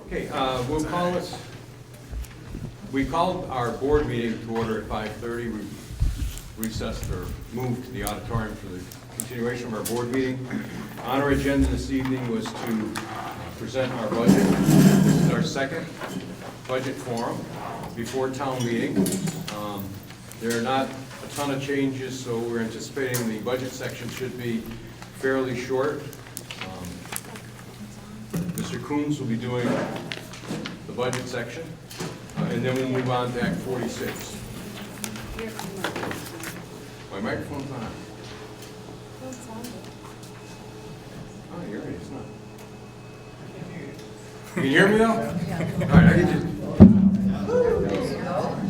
Okay, we'll call it, we called our board meeting to order at 5:30. We recessed or moved to the auditorium for the continuation of our board meeting. On our agenda this evening was to present our budget. This is our second budget forum before town meeting. There are not a ton of changes, so we're anticipating the budget section should be fairly short. Mr. Coombs will be doing the budget section, and then we'll move on to Act 46. My microphone's on. Oh, you're right, it's not. Can you hear me though? All right, I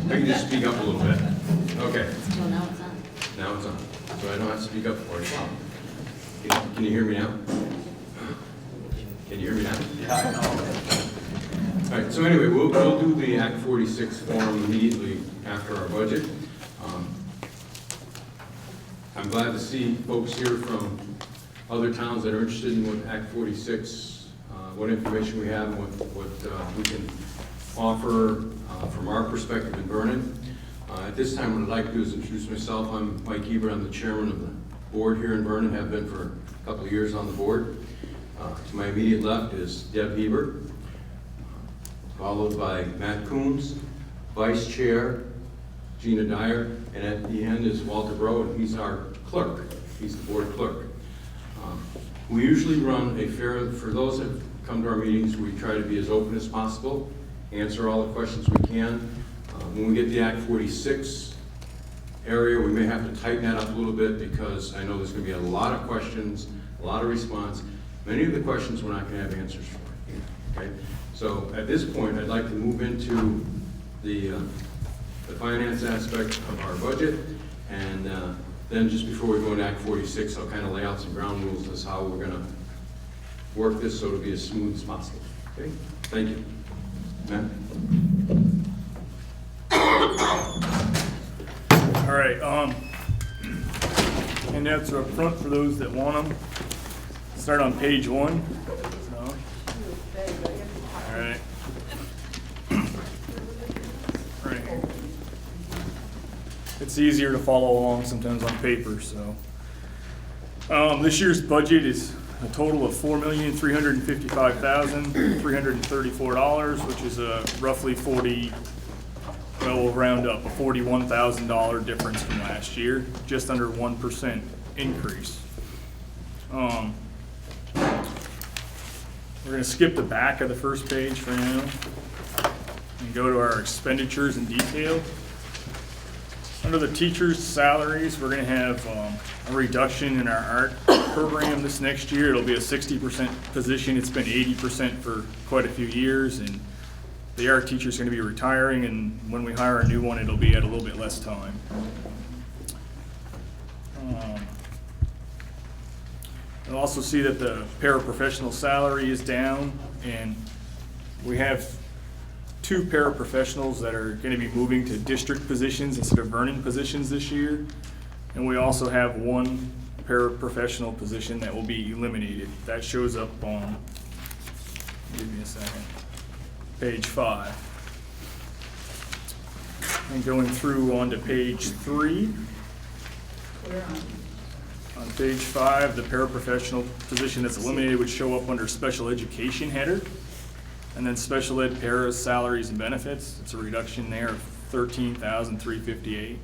can just speak up a little bit. Okay. Well, now it's on. Now it's on, so I don't have to speak up for it. Can you hear me now? Can you hear me now? Yeah. All right, so anyway, we'll do the Act 46 forum immediately after our budget. I'm glad to see folks here from other towns that are interested in what Act 46, what information we have, and what we can offer from our perspective in Vernon. At this time, what I'd like to do is introduce myself. I'm Mike Eber. I'm the chairman of the board here in Vernon, have been for a couple of years on the board. To my immediate left is Deb Heber, followed by Matt Coombs, vice chair, Gina Dyer, and at the end is Walter Bro, and he's our clerk. He's the board clerk. We usually run a fair, for those that come to our meetings, we try to be as open as possible, answer all the questions we can. When we get the Act 46 area, we may have to tighten that up a little bit because I know there's going to be a lot of questions, a lot of response. Many of the questions we're not going to have answers for. Okay? So at this point, I'd like to move into the finance aspect of our budget, and then just before we go into Act 46, I'll kind of lay out some ground rules as how we're going to work this so it'll be as smooth as possible. Okay? Thank you. Matt? All right, and that's up front for those that want them. Start on page 1. So, all right. Right here. It's easier to follow along sometimes on paper, so. This year's budget is a total of $4,355,334, which is a roughly we'll round up a $41,000 difference from last year, just under 1% increase. We're going to skip the back of the first page for now and go to our expenditures in detail. Under the teachers' salaries, we're going to have a reduction in our art program this next year. It'll be a 60% position. It's been 80% for quite a few years, and the art teacher is going to be retiring, and when we hire a new one, it'll be at a little bit less time. You'll also see that the paraprofessional salary is down, and we have 2 paraprofessionals that are going to be moving to district positions instead of Vernon positions this year, and we also have 1 paraprofessional position that will be eliminated. That shows up on, give me a second, page 5. And going through onto page 3. On page 5, the paraprofessional position that's eliminated would show up under special education header. And then special ed para salaries and benefits. It's a reduction there of $13,358.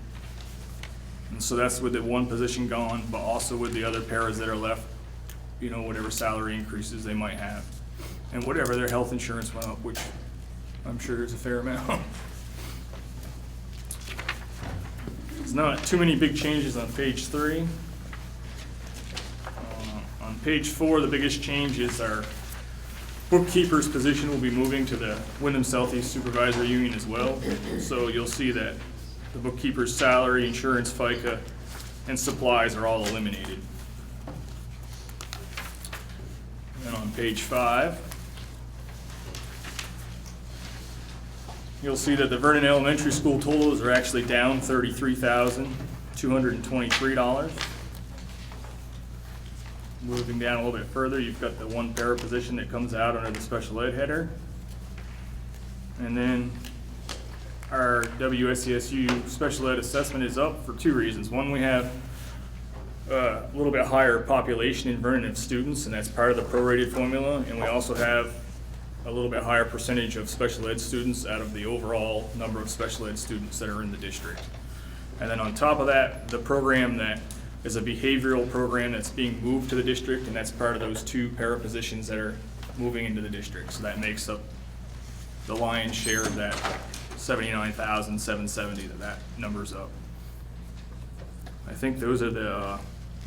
And so that's with the 1 position gone, but also with the other paras that are left, you know, whatever salary increases they might have. And whatever their health insurance went up, which I'm sure is a fair amount. There's not too many big changes on page 3. On page 4, the biggest change is our bookkeeper's position will be moving to the Wyndham Southeast Supervisory Union as well. So you'll see that the bookkeeper's salary, insurance, FICA, and supplies are all eliminated. And on page 5, you'll see that the Vernon Elementary School totals are actually down $33,223. Moving down a little bit further, you've got the 1 para position that comes out under the special ed header. And then our WSCSU special ed assessment is up for two reasons. One, we have a little bit higher population in Vernon of students, and that's part of the prorated formula. And we also have a little bit higher percentage of special ed students out of the overall number of special ed students that are in the district. And then on top of that, the program that is a behavioral program that's being moved to the district, and that's part of those two para positions that are moving into the district. So that makes up the lion's share of that 79,770 that number's up. I think those are the,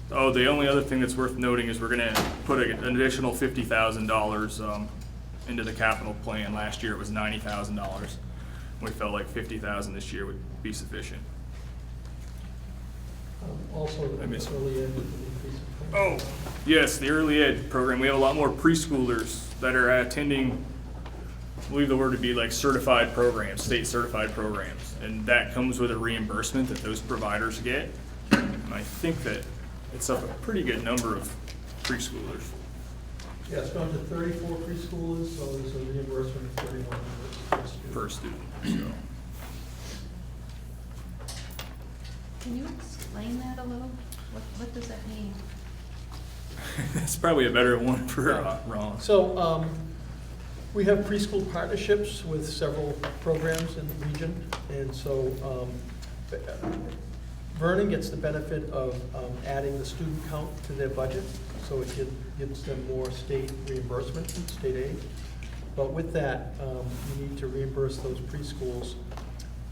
the only other thing that's worth noting is we're gonna put an additional $50,000 into the capital plan. Last year it was $90,000. We felt like $50,000 this year would be sufficient. Also, the I missed early ed with the increase of. Oh, yes, the early ed program. We have a lot more preschoolers that are attending, I believe the word would be like certified programs, state certified programs. And that comes with a reimbursement that those providers get. And I think that it's up a pretty good number of preschoolers. Yeah, it's gone to 34 preschoolers, so there's a reimbursement of $3,100 Per student, so. Can you explain that a little? What does that mean? That's probably a better one for Ron. So, we have preschool partnerships with several programs in the region, and so, Vernon gets the benefit of adding the student count to their budget, so it gives them more state reimbursement, state aid. But with that, you need to reimburse those preschools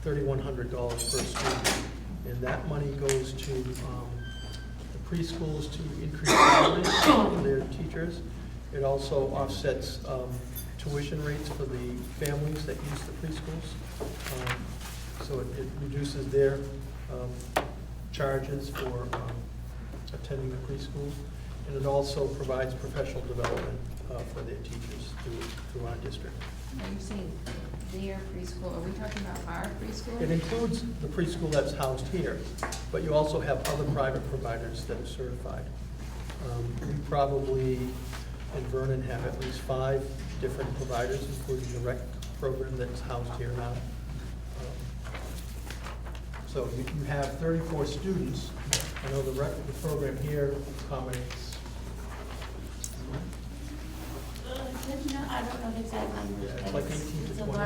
$3,100 per student. And that money goes to the preschools to increase salaries for their teachers. It also offsets tuition rates for the families that use the preschools. So it reduces their charges for attending the preschools. And it also provides professional development for their teachers through our district. Are you saying their preschool, are we talking about our preschool? It includes the preschool that's housed here, but you also have other private providers that are certified. We probably, in Vernon, have at least 5 different providers, including the rec program that's housed here now. So you have 34 students. I know the program here accommodates. No, I don't know the exact numbers, Yeah, it's but like 18 to it's a 20.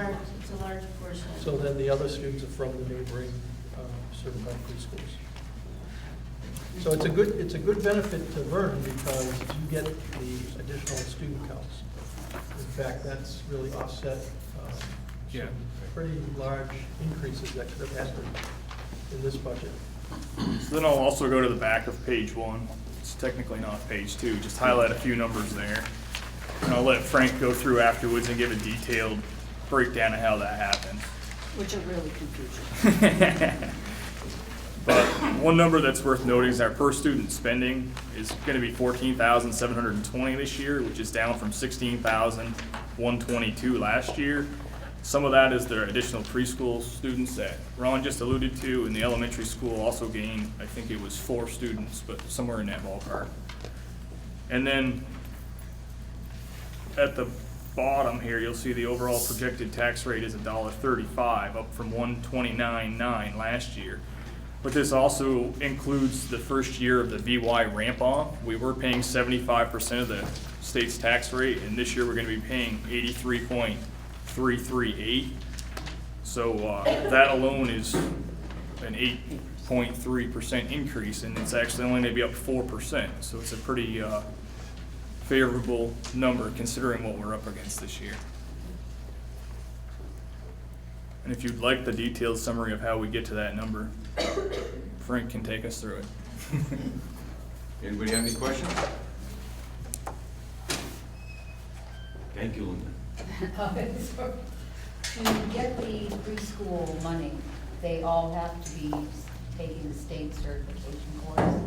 large portion. So then the other students are from the neighboring certified preschools. So it's a good benefit to Vernon because you get the additional student counts. In fact, that's really offset Yeah. some pretty large increases that could have happened in this budget. So then I'll also go to the back of page 1. It's technically not page 2, just highlight a few numbers there. And I'll let Frank go through afterwards and give a detailed breakdown of how that happened. Which are really confusing. But one number that's worth noting is our per student spending is gonna be $14,720 this year, which is down from $16,122 last year. Some of that is the additional preschool students that Ron just alluded to, and the elementary school also gained, I think it was 4 students, but somewhere in that ballpark. And then at the bottom here, you'll see the overall projected tax rate is $1.35, up from $129.9 last year. But this also includes the first year of the VY ramp off. We were paying 75% of the state's tax rate, and this year we're gonna be paying 83.338. So that alone is an 8.3% increase, and it's actually only gonna be up 4%. So it's a pretty favorable number considering what we're up against this year. And if you'd like the detailed summary of how we get to that number, Frank can take us through it. Anybody have any questions? Thank you, Linda. To get the preschool money, they all have to be taking the state certification course.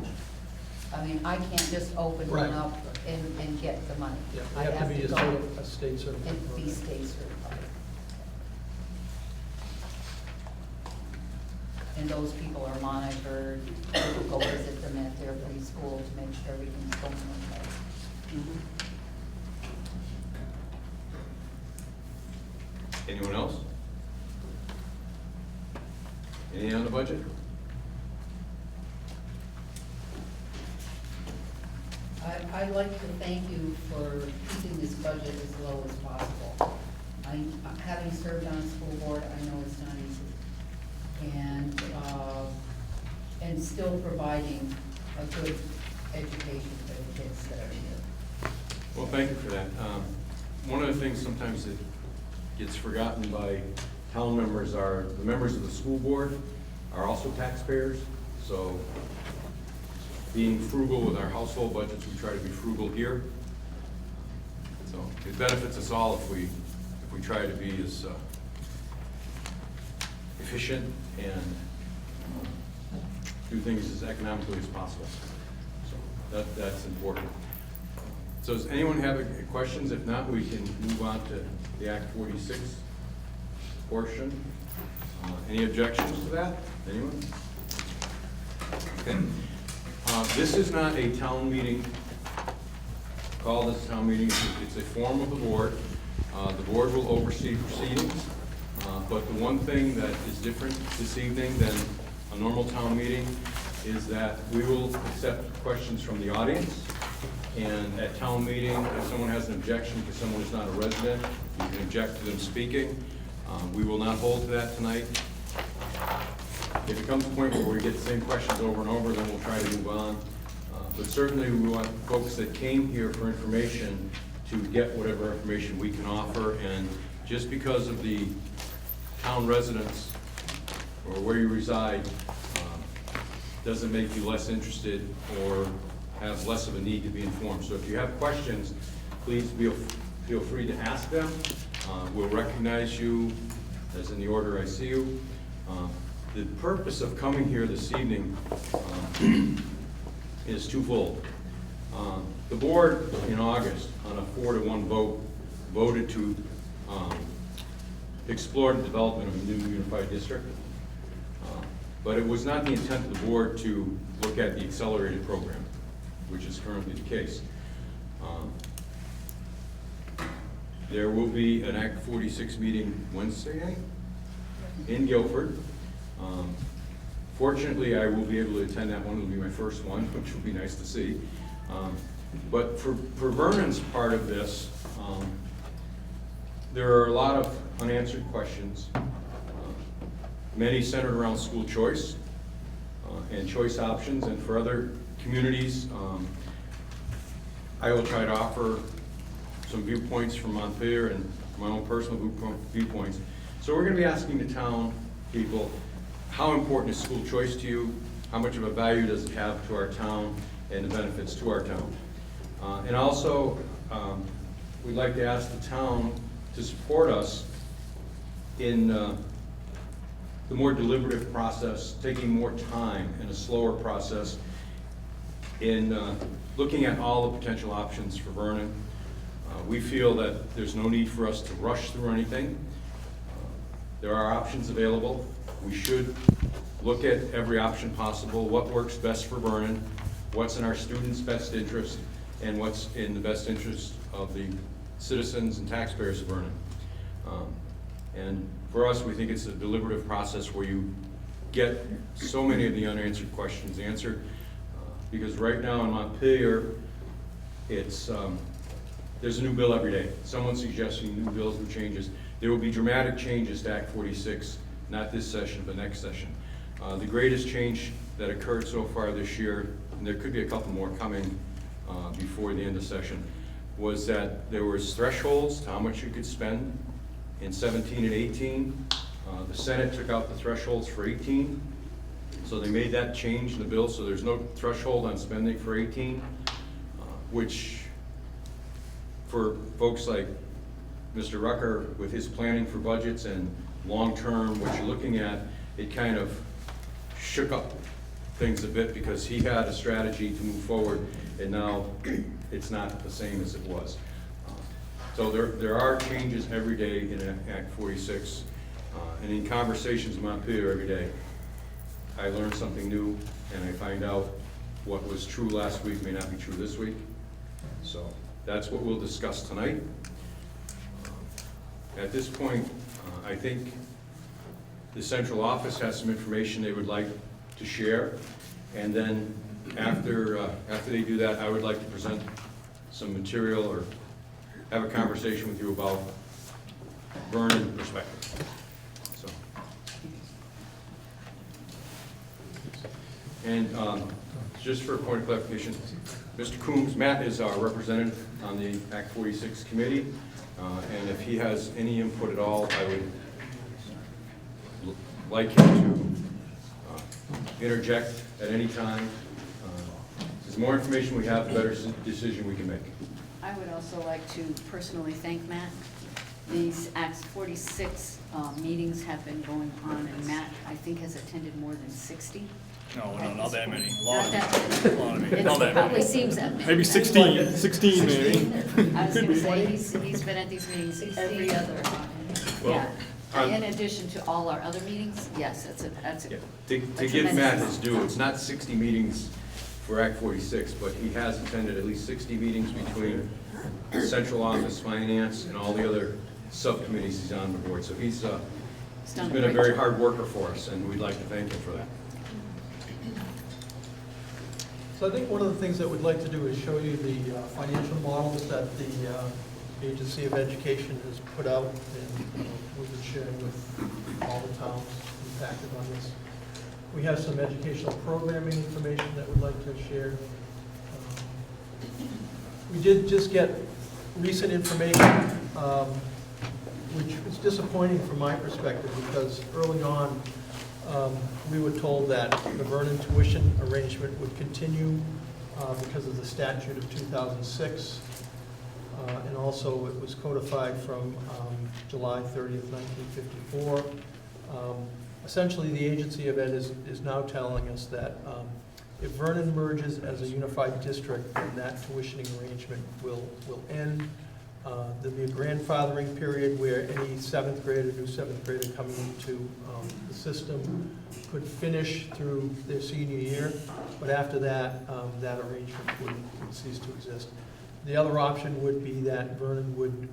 I mean, I can't just open one Right. up and get the money. Yeah, I they have to be go a state certified and be program. state certified. And those people are monitored, people go visit them at their preschool to make sure everything's going okay. Anyone else? Any on the budget? I'd like to thank you for keeping this budget as low as possible. Having served on a school board, I know it's not easy. And still providing a good education for the kids that are here. Well, thank you for that. One of the things sometimes that gets forgotten by town members are the members of the school board are also taxpayers. So being frugal with our household budgets, we try to be frugal here. So it benefits us all if we try to be as efficient and do things as economically as possible. So that's important. So does anyone have any questions? If not, we can move on to the Act 46 portion. Any objections to that? Anyone? Okay. This is not a town meeting. Call this a town meeting. It's a form of the board. The board will oversee proceedings. But the one thing that is different this evening than a normal town meeting is that we will accept questions from the audience. And at town meeting, if someone has an objection because someone is not a resident, you can object to them speaking. We will not hold to that tonight. If it comes to a point where we get the same questions over and over, then we'll try to move on. But certainly we want folks that came here for information to get whatever information we can offer. And just because of the town residents or where you reside, doesn't make you less interested or have less of a need to be informed. So if you have questions, please feel free to ask them. We'll recognize you as in the order I see you. The purpose of coming here this evening is twofold. The board in August, on a 4-to-1 vote, voted to explore the development of a new unified district. But it was not the intent of the board to look at the accelerated program, which is currently the case. There will be an Act 46 meeting Wednesday night in Guilford. Fortunately, I will be able to attend that one. It'll be my first one, which will be nice to see. But for Vernon's part of this, there are a lot of unanswered questions, many centered around school choice and choice options. And for other communities, I will try to offer some viewpoints from Montpelier and my own personal viewpoints. So we're going to be asking the town people, how important is school choice to you? How much of a value does it have to our town and the benefits to our town? And also, we'd like to ask the town to support us in the more deliberative process, taking more time and a slower process in looking at all the potential options for Vernon. We feel that there's no need for us to rush through anything. There are options available. We should look at every option possible, what works best for Vernon, what's in our students' best interest, and what's in the best interest of the citizens and taxpayers of Vernon. And for us, we think it's a deliberative process where you get so many of the unanswered questions answered. Because right now in Montpelier, it's there's a new bill every day. Someone's suggesting new bills, new changes. There will be dramatic changes to Act 46, not this session, but next session. The greatest change that occurred so far this year, and there could be a couple more coming before the end of session, was that there was thresholds to how much you could spend in 17 and 18. The Senate took out the thresholds for 18. So they made that change in the bill, so there's no threshold on spending for 18, which for folks like Mr. Rucker, with his planning for budgets and long-term, what you're looking at, it kind of shook up things a bit because he had a strategy to move forward, and now it's not the same as it was. So there are changes every day in Act 46, and in conversations with Montpelier every day, I learn something new, and I find out what was true last week may not be true this week. So that's what we'll discuss tonight. At this point, I think the central office has some information they would like to share, and then after they do that, I would like to present some material or have a conversation with you about Vernon perspective. So, and just for a point of clarification, Mr. Coombs, Matt is our representative on the Act 46 committee, and if he has any input at all, I would like him to interject at any time. The more information we have, the better decision we can make. I would also like to personally thank Matt. These Acts 46 meetings have been going on, and Matt, I think, has attended more than 60. No, not that many. A lot Not that of many. a lot of it. It Not that probably many. seems that many. Maybe 16 maybe. I was gonna say, he's been at these meetings every other, Well, yeah. In addition to all our other meetings, yes, that's a Yeah. a To give tremendous Matt amount. his due, it's not 60 meetings for Act 46, but he has attended at least 60 meetings between the central office, finance, and all the other subcommittees he's on the board. So he's done a been a great very job. hard worker for us, and we'd like to thank him for that. So I think one of the things that we'd like to do is show you the financial models that the Agency of Education has put out, and we've been sharing with all the towns impacted on this. We have some educational programming information that we'd like to share. We did just get recent information, which is disappointing from my perspective, because early on, we were told that the Vernon tuition arrangement would continue because of the statute of 2006. And also, it was codified from July 30th, 1954. Essentially, the Agency of Ed is now telling us that if Vernon merges as a unified district, then that tuitioning arrangement will end. There'll be a grandfathering period where any seventh grader, new seventh grader coming into the system could finish through their senior year, but after that, that arrangement would cease to exist. The other option would be that Vernon would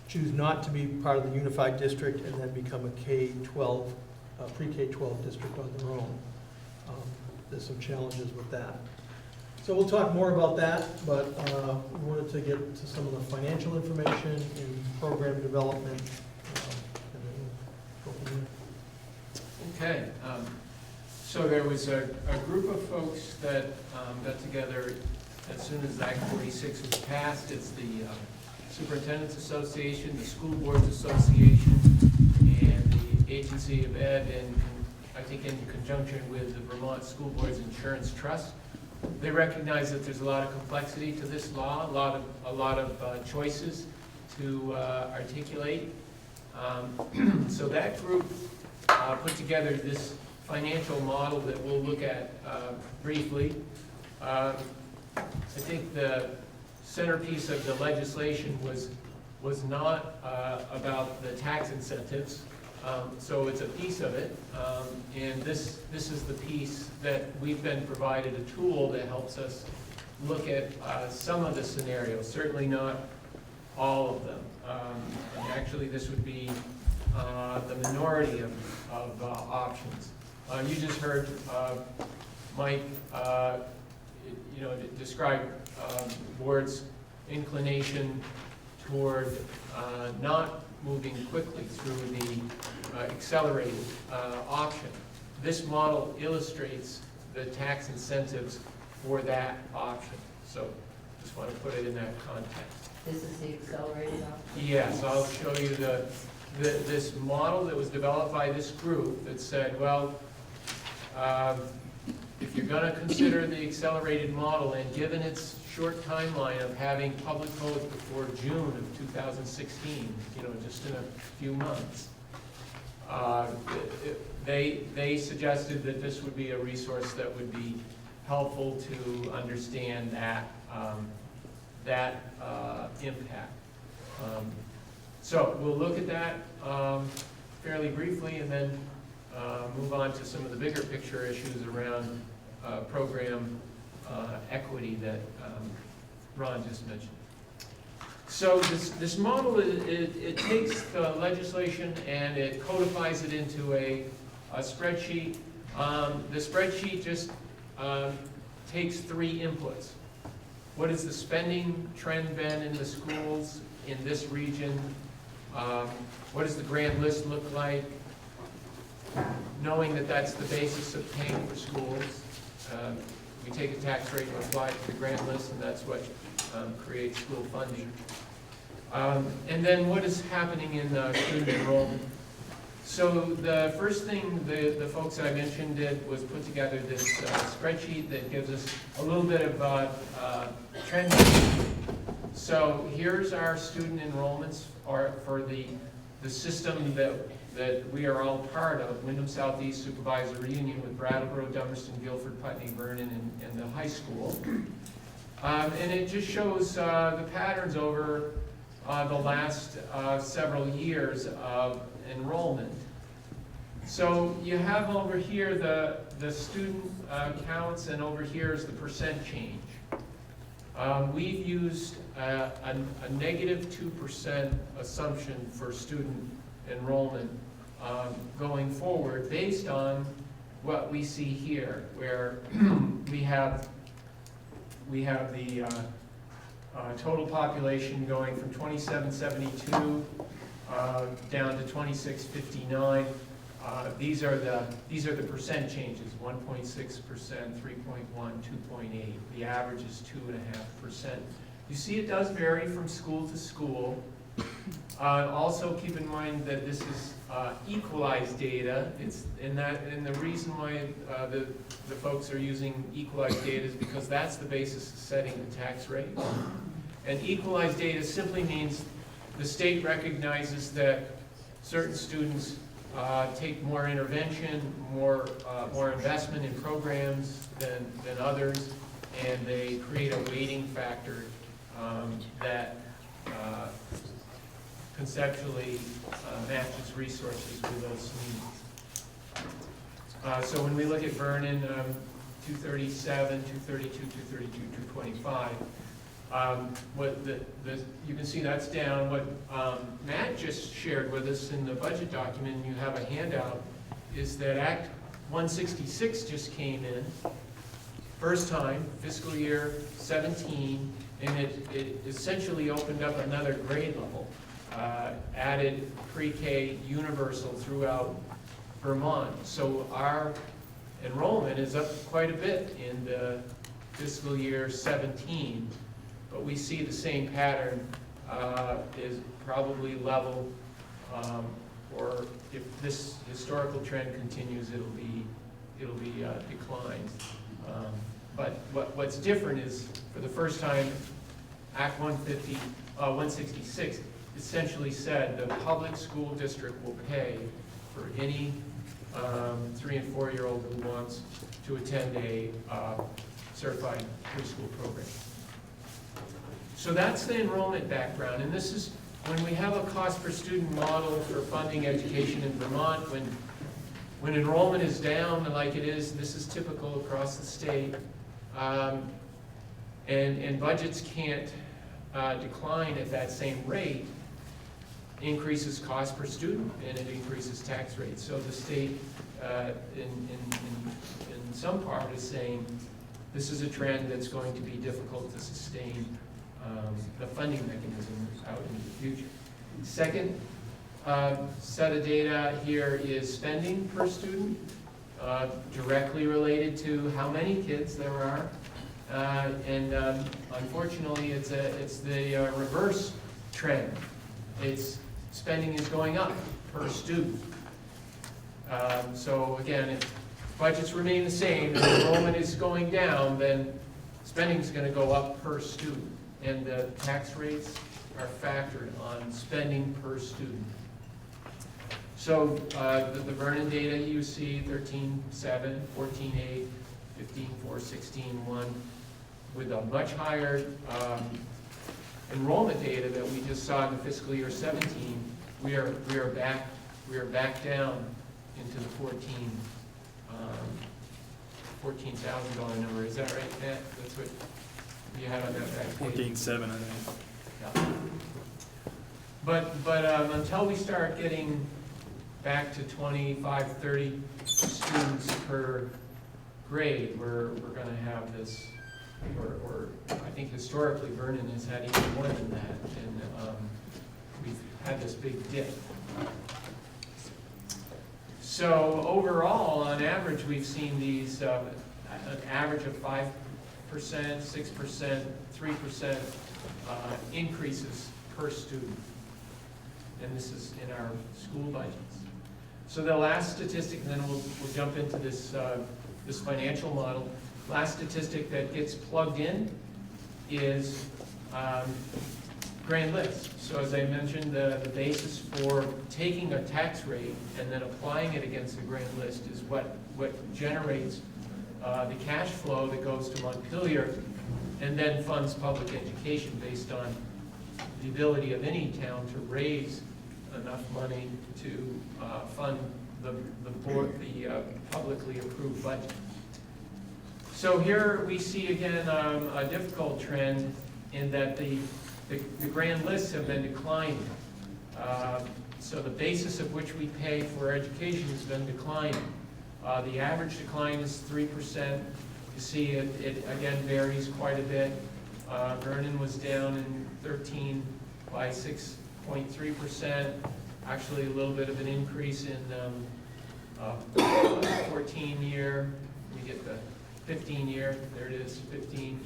choose not to be part of the unified district and then become a K-12, pre-K-12 district on their own. There's some challenges with that. So we'll talk more about that, but we wanted to get to some of the financial information and program development, and then we'll go from there. Okay, so there was a group of folks that got together as soon as Act 46 was passed. It's the Superintendent's Association, the School Boards Association, and the Agency of Ed, and I think in conjunction with the Vermont School Boards Insurance Trust. They recognize that there's a lot of complexity to this law, a lot of choices to articulate. So that group put together this financial model that we'll look at briefly. I think the centerpiece of the legislation was not about the tax incentives. So it's a piece of it, and this is the piece that we've been provided a tool that helps us look at some of the scenarios, certainly not all of them. And actually, this would be the minority of options. You just heard Mike, describe board's inclination toward not moving quickly through the accelerated option. This model illustrates the tax incentives for that option. So just want to put it in that context. This is the accelerated option? Yes, I'll show you this model that was developed by this group that said, well, if you're going to consider the accelerated model, and given its short timeline of having public vote before June of 2016, just in a few months, they suggested that this would be a resource that would be helpful to understand that impact. So we'll look at that fairly briefly, and then move on to some of the bigger picture issues around program equity that Ron just mentioned. So this model, it takes the legislation and it codifies it into a spreadsheet. The spreadsheet just takes 3 inputs. What has the spending trend been in the schools in this region? What does the grant list look like? Knowing that that's the basis of paying for schools, we take a tax rate and apply it to the grant list, and that's what creates school funding. And then what is happening in student enrollment? So the first thing the folks I mentioned did was put together this spreadsheet that gives us a little bit of trend. So here's our student enrollments for the system that we are all part of, Wyndham Southeast Supervisory Union with Brattleboro, Dummerston, Guilford, Putney, Vernon, and the high school. And it just shows the patterns over the last several years of enrollment. So you have over here the student counts, and over here is the percent change. We've used a negative 2% assumption for student enrollment going forward based on what we see here, where we have the total population going from 2772 down to 2659. These are the percent changes: 1.6%, 3.1, 2.8. The average is 2.5%. You see, it does vary from school to school. Also, keep in mind that this is equalized data. And the reason why the folks are using equalized data is because that's the basis of setting the tax rate. And equalized data simply means the state recognizes that certain students take more intervention, more investment in programs than others, and they create a weighting factor that conceptually matches resources with those needs. So when we look at Vernon, 237, 232, 232, 225, you can see that's down. What Matt just shared with us in the budget document, and you have a handout, is that Act 166 just came in, first time, fiscal year 17, and it essentially opened up another grade level, added pre-K universal throughout Vermont. So our enrollment is up quite a bit in the fiscal year 17. But we see the same pattern is probably level, or if this historical trend continues, it'll be declined. But what's different is, for the first time, Act 166 essentially said the public school district will pay for any 3- and 4-year-old who wants to attend a certified preschool program. So that's the enrollment background, and this is when we have a cost per student model for funding education in Vermont. When enrollment is down like it is, this is typical across the state, and budgets can't decline at that same rate, increases cost per student, and it increases tax rates. So the state, in some part, is saying this is a trend that's going to be difficult to sustain the funding mechanism out into the future. Second set of data here is spending per student, directly related to how many kids there are. And unfortunately, it's the reverse trend. Spending is going up per student. So again, if budgets remain the same and enrollment is going down, then spending is going to go up per student. And the tax rates are factored on spending per student. So the Vernon data you see, 13.7, 14.8, 15.4, 16.1, with a much higher enrollment data that we just saw in the fiscal year 17, we are back down into the $14,000 number. Is that right, Matt? That's what you had on that back page. 14.7, I think. Yeah. But until we start getting back to 25, 30 students per grade, we're gonna have this, or I think historically Vernon has had even more than that, and we've had this big dip. So overall, on average, we've seen these, an average of 5%, 6%, 3% increases per student. And this is in our school budgets. So the last statistic, and then we'll jump into this, this financial model. Last statistic that gets plugged in is grand list. So as I mentioned, the basis for taking a tax rate and then applying it against the grand list is what generates the cash flow that goes to Montpelier and then funds public education based on the ability of any town to raise enough money to fund the publicly approved budget. So here we see again a difficult trend in that the grand lists have been declining. So the basis of which we pay for education has been declining. The average decline is 3%. You see it again varies quite a bit. Vernon was down in 13 by 6.3%. Actually a little bit of an increase in 14 year. We get the 15 year, there it is, 15.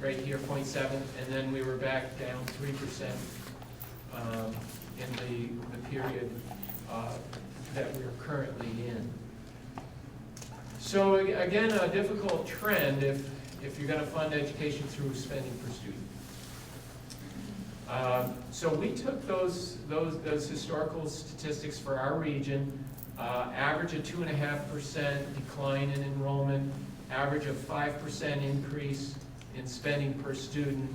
Right here, 0.7, and then we were back down 3% in the period that we're currently in. So again, a difficult trend if you're going to fund education through spending per student. So we took those historical statistics for our region, average of 2.5% decline in enrollment, average of 5% increase in spending per student,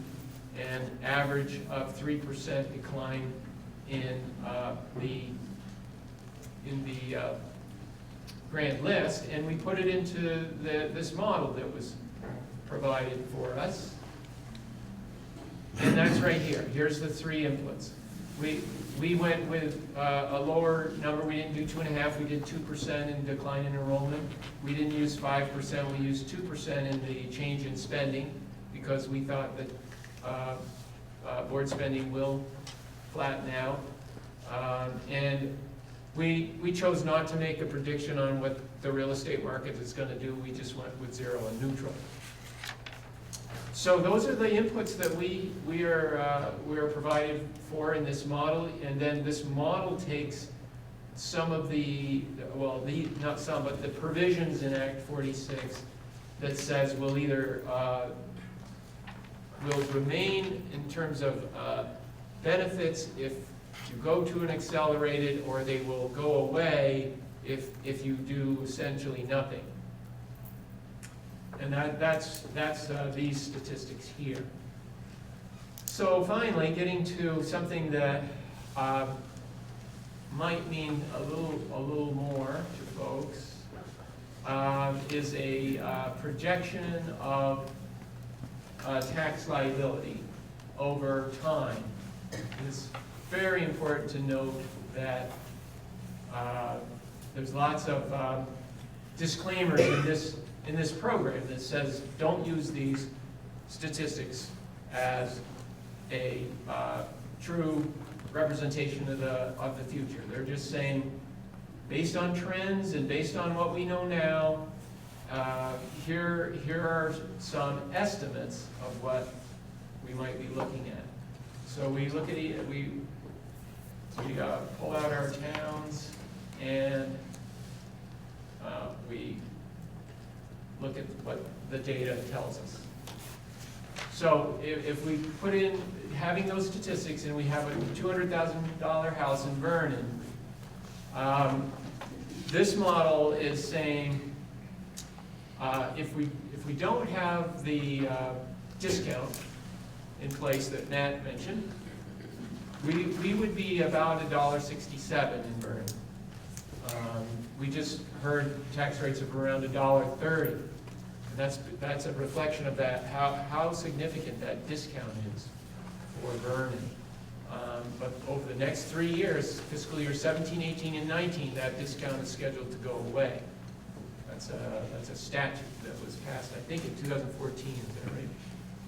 and average of 3% decline in the grant list, and we put it into this model that was provided for us. And that's right here. Here's the three inputs. We went with a lower number. We didn't do 2.5. We did 2% in decline in enrollment. We didn't use 5%. We used 2% in the change in spending because we thought that board spending will flatten out. And we chose not to make a prediction on what the real estate market is going to do. We just went with 0 and neutral. So those are the inputs that we are provided for in this model, and then this model takes some of not some, but the provisions in Act 46 that says we'll either will remain in terms of benefits if you go to an accelerated, or they will go away if you do essentially nothing. And that's these statistics here. So finally, getting to something that might mean a little more to folks is a projection of tax liability over time. It's very important to note that there's lots of disclaimers in this program that says don't use these statistics as a true representation of the future. They're just saying, based on trends and based on what we know now, here are some estimates of what we might be looking at. So we look at we pull out our towns and we look at what the data tells us. So if we put in having those statistics and we have a $200,000 house in Vernon, this model is saying if we don't have the discount in place that Matt mentioned, we would be about $1.67 in Vernon. We just heard tax rates of around $1.30. And that's a reflection of that, how significant that discount is for Vernon. But over the next 3 years, fiscal year 17, 18, and 19, that discount is scheduled to go away. That's a statute that was passed, I think, in 2014, is that right?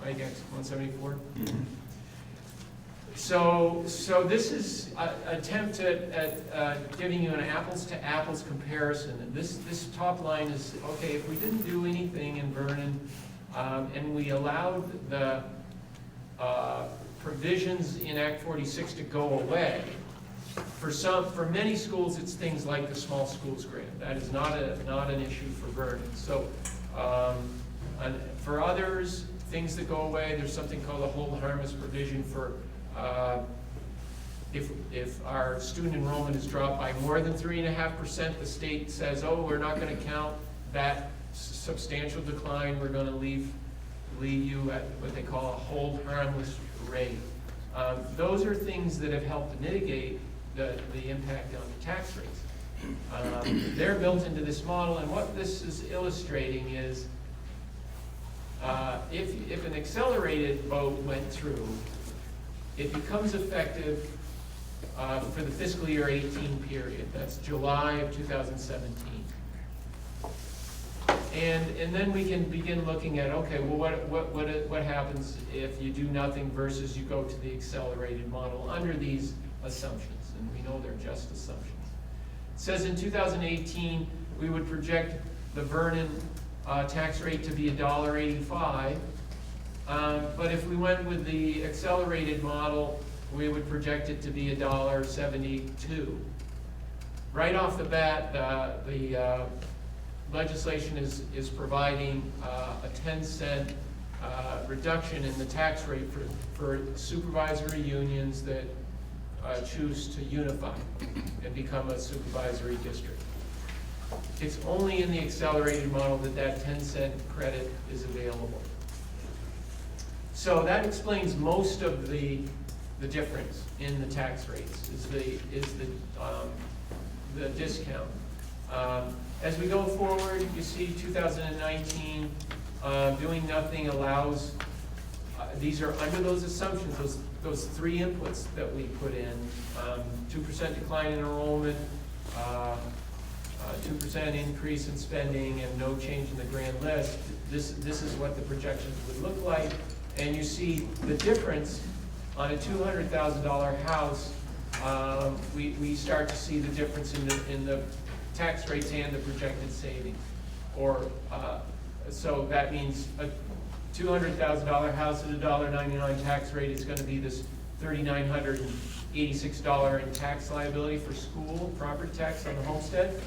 Mike, X 174? So this is an attempt at giving you an apples-to-apples comparison. And this top line is, okay, if we didn't do anything in Vernon, and we allowed the provisions in Act 46 to go away, for many schools, it's things like the small schools grant. That is not an issue for Vernon. So and for others, things that go away, there's something called a hold harmless provision for if our student enrollment is dropped by more than 3.5%, the state says, oh, we're not going to count that substantial decline. We're going to leave you at what they call a hold harmless rate. Those are things that have helped to mitigate the impact on the tax rates. They're built into this model, and what this is illustrating is if an accelerated vote went through, it becomes effective for the fiscal year 18 period. That's July of 2017. And then we can begin looking at, okay, well, what happens if you do nothing versus you go to the accelerated model under these assumptions, and we know they're just assumptions. It says in 2018, we would project the Vernon tax rate to be $1.85, but if we went with the accelerated model, we would project it to be $1.72. Right off the bat, the legislation is providing a 10-cent reduction in the tax rate for supervisory unions that choose to unify and become a supervisory district. It's only in the accelerated model that 10-cent credit is available. So that explains most of the difference in the tax rates, is the discount. As we go forward, you see 2019, doing nothing allows, these are under those assumptions, those three inputs that we put in, 2% decline in enrollment, 2% increase in spending, and no change in the grand list. This is what the projections would look like. And you see the difference on a $200,000 house. We start to see the difference in the tax rates and the projected savings. So that means a $200,000 house at a $1.99 tax rate is going to be this $3,986 in tax liability for school property tax on the homestead.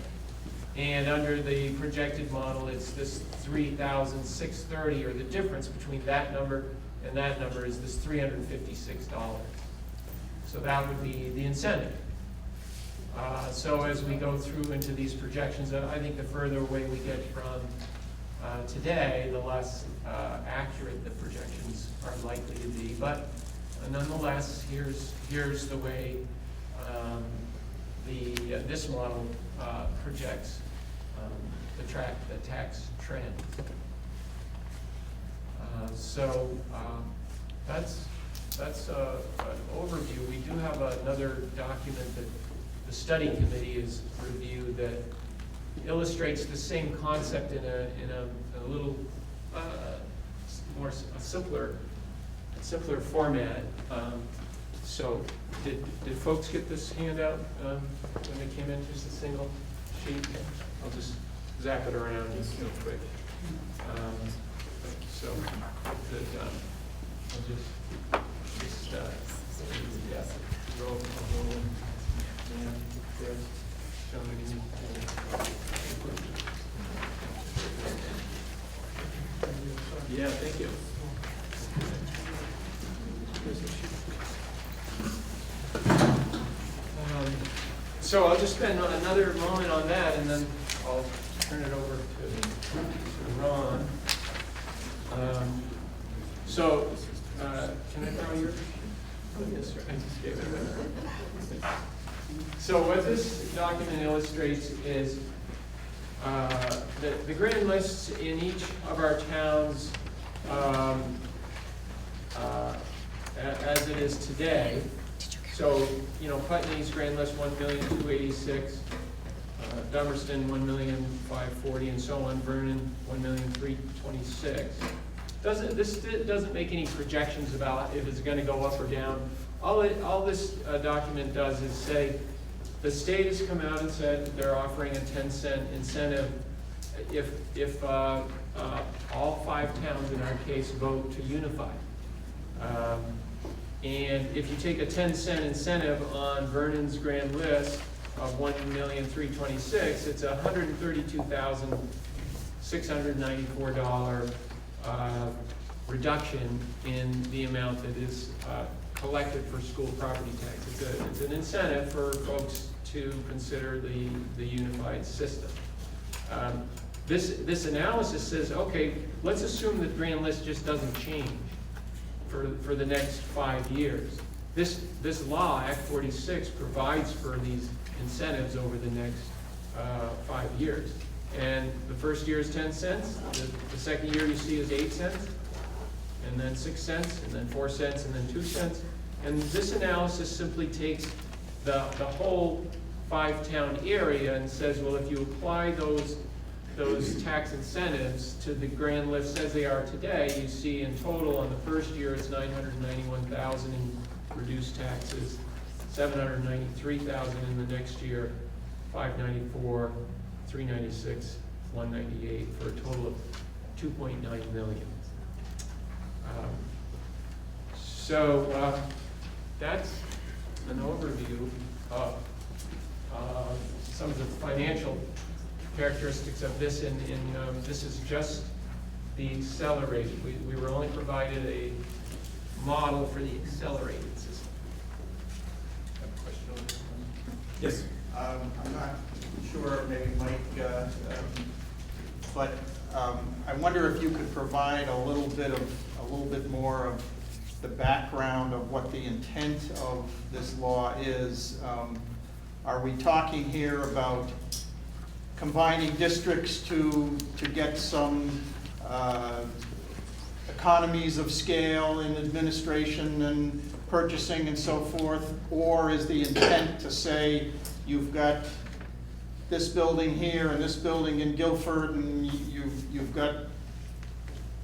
And under the projected model, it's this $3,630, or the difference between that number and that number is this $356. So that would be the incentive. So as we go through into these projections, I think the further away we get from today, the less accurate the projections are likely to be. But nonetheless, here's the way this model projects the tax trend. So that's an overview. We do have another document that the study committee has reviewed that illustrates the same concept in a little simpler format. So did folks get this handout when they came in? Just a single sheet? I'll just zap it around real quick. So I'll just go and show me. Yeah, thank you. So I'll just spend another moment on that, and then I'll turn it over to Ron. Can I borrow yours? Yes, sir. I just gave it away. So what this document illustrates is the grand lists in each of our towns as it is today So, you know, Putney East Grand List, 1,286,000. Dummerston, 1,540,000, and so on. Vernon, 1,326,000. This doesn't make any projections about if it's going to go up or down. All this document does is say the state has come out and said they're offering a 10-cent incentive if all 5 towns in our case vote to unify. And if you take a 10-cent incentive on Vernon's grand list of 1,326,000, it's $132,694 reduction in the amount that is collected for school property tax. It's an incentive for folks to consider the unified system. This analysis says, okay, let's assume that grand list just doesn't change for the next 5 years. This law, Act 46, provides for these incentives over the next 5 years. And the first year is 10 cents, the second year you see is 8 cents, and then 6 cents, and then 4 cents, and then 2 cents. And this analysis simply takes the whole 5-town area and says, well, if you apply those tax incentives to the grand list as they are today, you see in total on the first year it's $991,000 in reduced taxes, $793,000 in the next year, $594,000, $396,000, $198,000, for a total of $2.9 million. So that's an overview of some of the financial characteristics of this, and this is just the accelerated. We were only provided a model for the accelerated system. Have a question over there? Yes. I'm not sure, maybe Mike, but I wonder if you could provide a little bit more of the background of what the intent of this law is. Are we talking here about combining districts to get some economies of scale in administration and purchasing and so forth? Or is the intent to say you've got this building here and this building in Guilford, and you've got,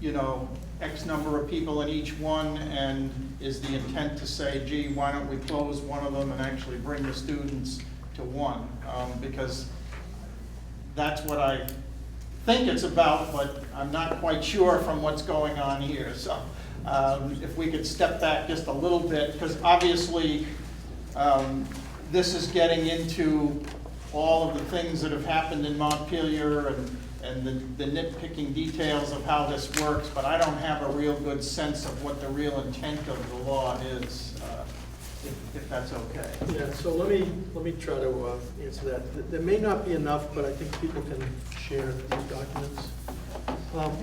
you know, X number of people in each one, and is the intent to say, gee, why don't we close one of them and actually bring the students to one? Because that's what I think it's about, but I'm not quite sure from what's going on here. So if we could step back just a little bit, because obviously this is getting into all of the things that have happened in Montpelier and the nitpicking details of how this works, but I don't have a real good sense of what the real intent of the law is, if that's okay. Yeah, so let me try to answer that. There may not be enough, but I think people can share these documents.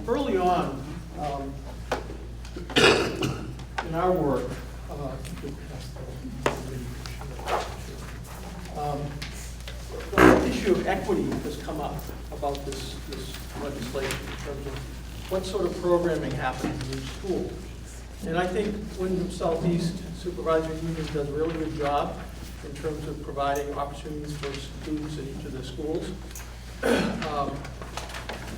Early on, in our work, the issue of equity has come up about this legislation in terms of what sort of programming happens in each school. And I think Wyndham Southeast Supervisory Union does a really good job in terms of providing opportunities for students in each of the schools.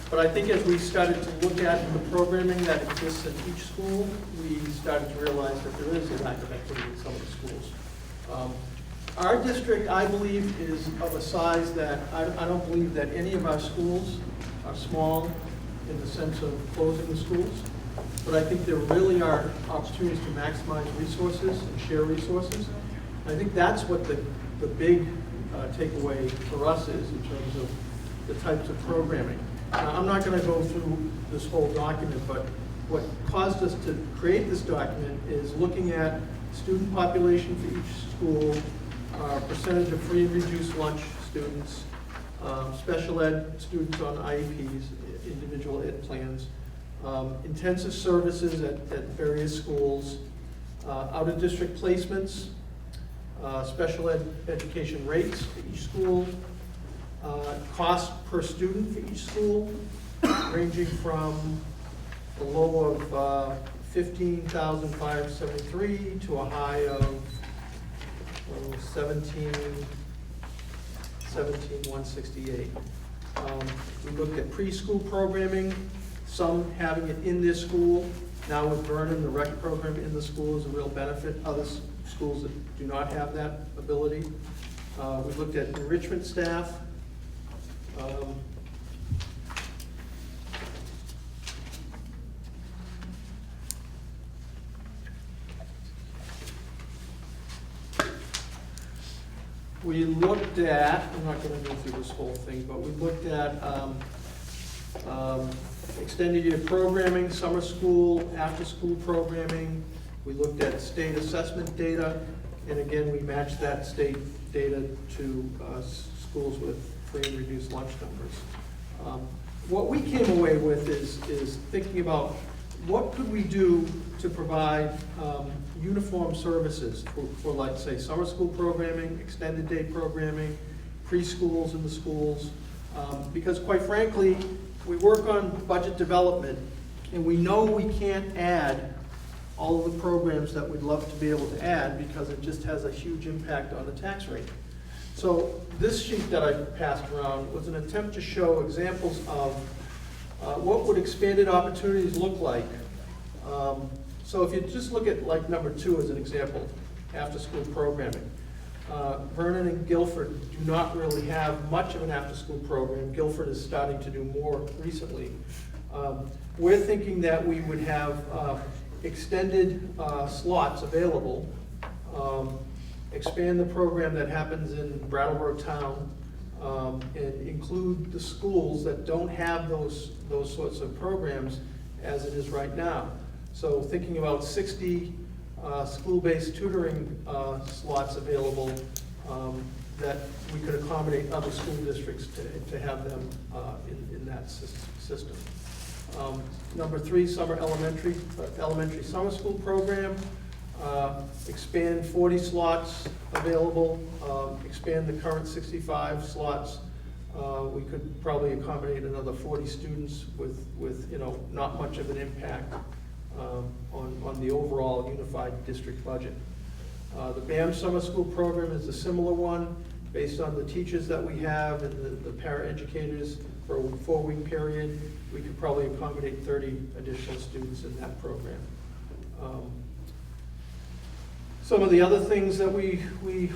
But I think as we started to look at the programming that exists in each school, we started to realize that there is a lack of equity in some of the schools. Our district, I believe, is of a size that I don't believe that any of our schools are small in the sense of closing the schools. But I think there really are opportunities to maximize resources and share resources. And I think that's what the big takeaway for us is in terms of the types of programming. Now, I'm not going to go through this whole document, but what caused us to create this document is looking at student population for each school, percentage of free and reduced lunch students, special ed students on IEPs, individual ed plans, intensive services at various schools, out-of-district placements, special ed education rates for each school, cost per student for each school, ranging from a low of $15,573 to a high of 168. We looked at preschool programming, some having it in their school. Now with Vernon, the rec program in the school is a real benefit. Other schools that do not have that ability. We looked at enrichment staff. We looked at, I'm not gonna go through this whole thing, but we looked at extended year programming, summer school, after-school programming. We looked at state assessment data, and again, we matched that state data to schools with free and reduced lunch numbers. What we came away with is thinking about what could we do to provide uniform services for like, say, summer school programming, extended day programming, preschools in the schools. Because quite frankly, we work on budget development, and we know we can't add all of the programs that we'd love to be able to add because it just has a huge impact on the tax rate. So this sheet that I passed around was an attempt to show examples of what would expanded opportunities look like. So if you just look at like number 2 as an example, after-school programming. Vernon and Guilford do not really have much of an after-school program. Guilford is starting to do more recently. We're thinking that we would have extended slots available, expand the program that happens in Brattleboro Town, and include the schools that don't have those sorts of programs as it is right now. So thinking about 60 school-based tutoring slots available that we could accommodate other school districts to have them in that system. Number 3, summer elementary summer school program. Expand 40 slots available, expand the current 65 slots. We could probably accommodate another 40 students with not much of an impact on the overall unified district budget. The BAM summer school program is a similar one based on the teachers that we have and the para-educators for a 4-week period. We could probably accommodate 30 additional students in that program. Some of the other things that we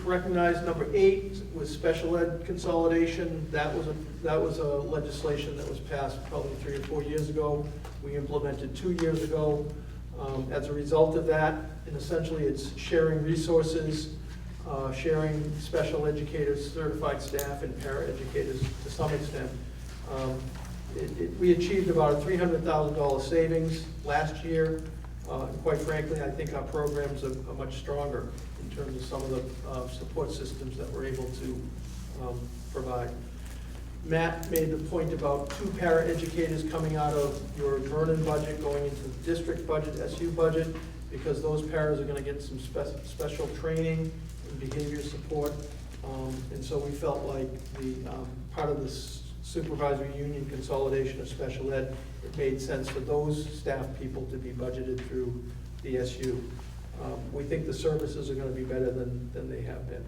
recognized, number 8 was special ed consolidation. That was a legislation that was passed probably 3 or 4 years ago. We implemented 2 years ago. As a result of that, and essentially it's sharing resources, sharing special educators, certified staff, and para-educators to some extent. We achieved about a $300,000 savings last year. And quite frankly, I think our programs are much stronger in terms of some of the support systems that we're able to provide. Matt made the point about 2 para-educators coming out of your Vernon budget, going into the district budget, SU budget, because those paras are gonna get some special training and behavior support. And so we felt like the part of this supervisory union consolidation of special ed, it made sense for those staff people to be budgeted through the SU. We think the services are gonna be better than they have been.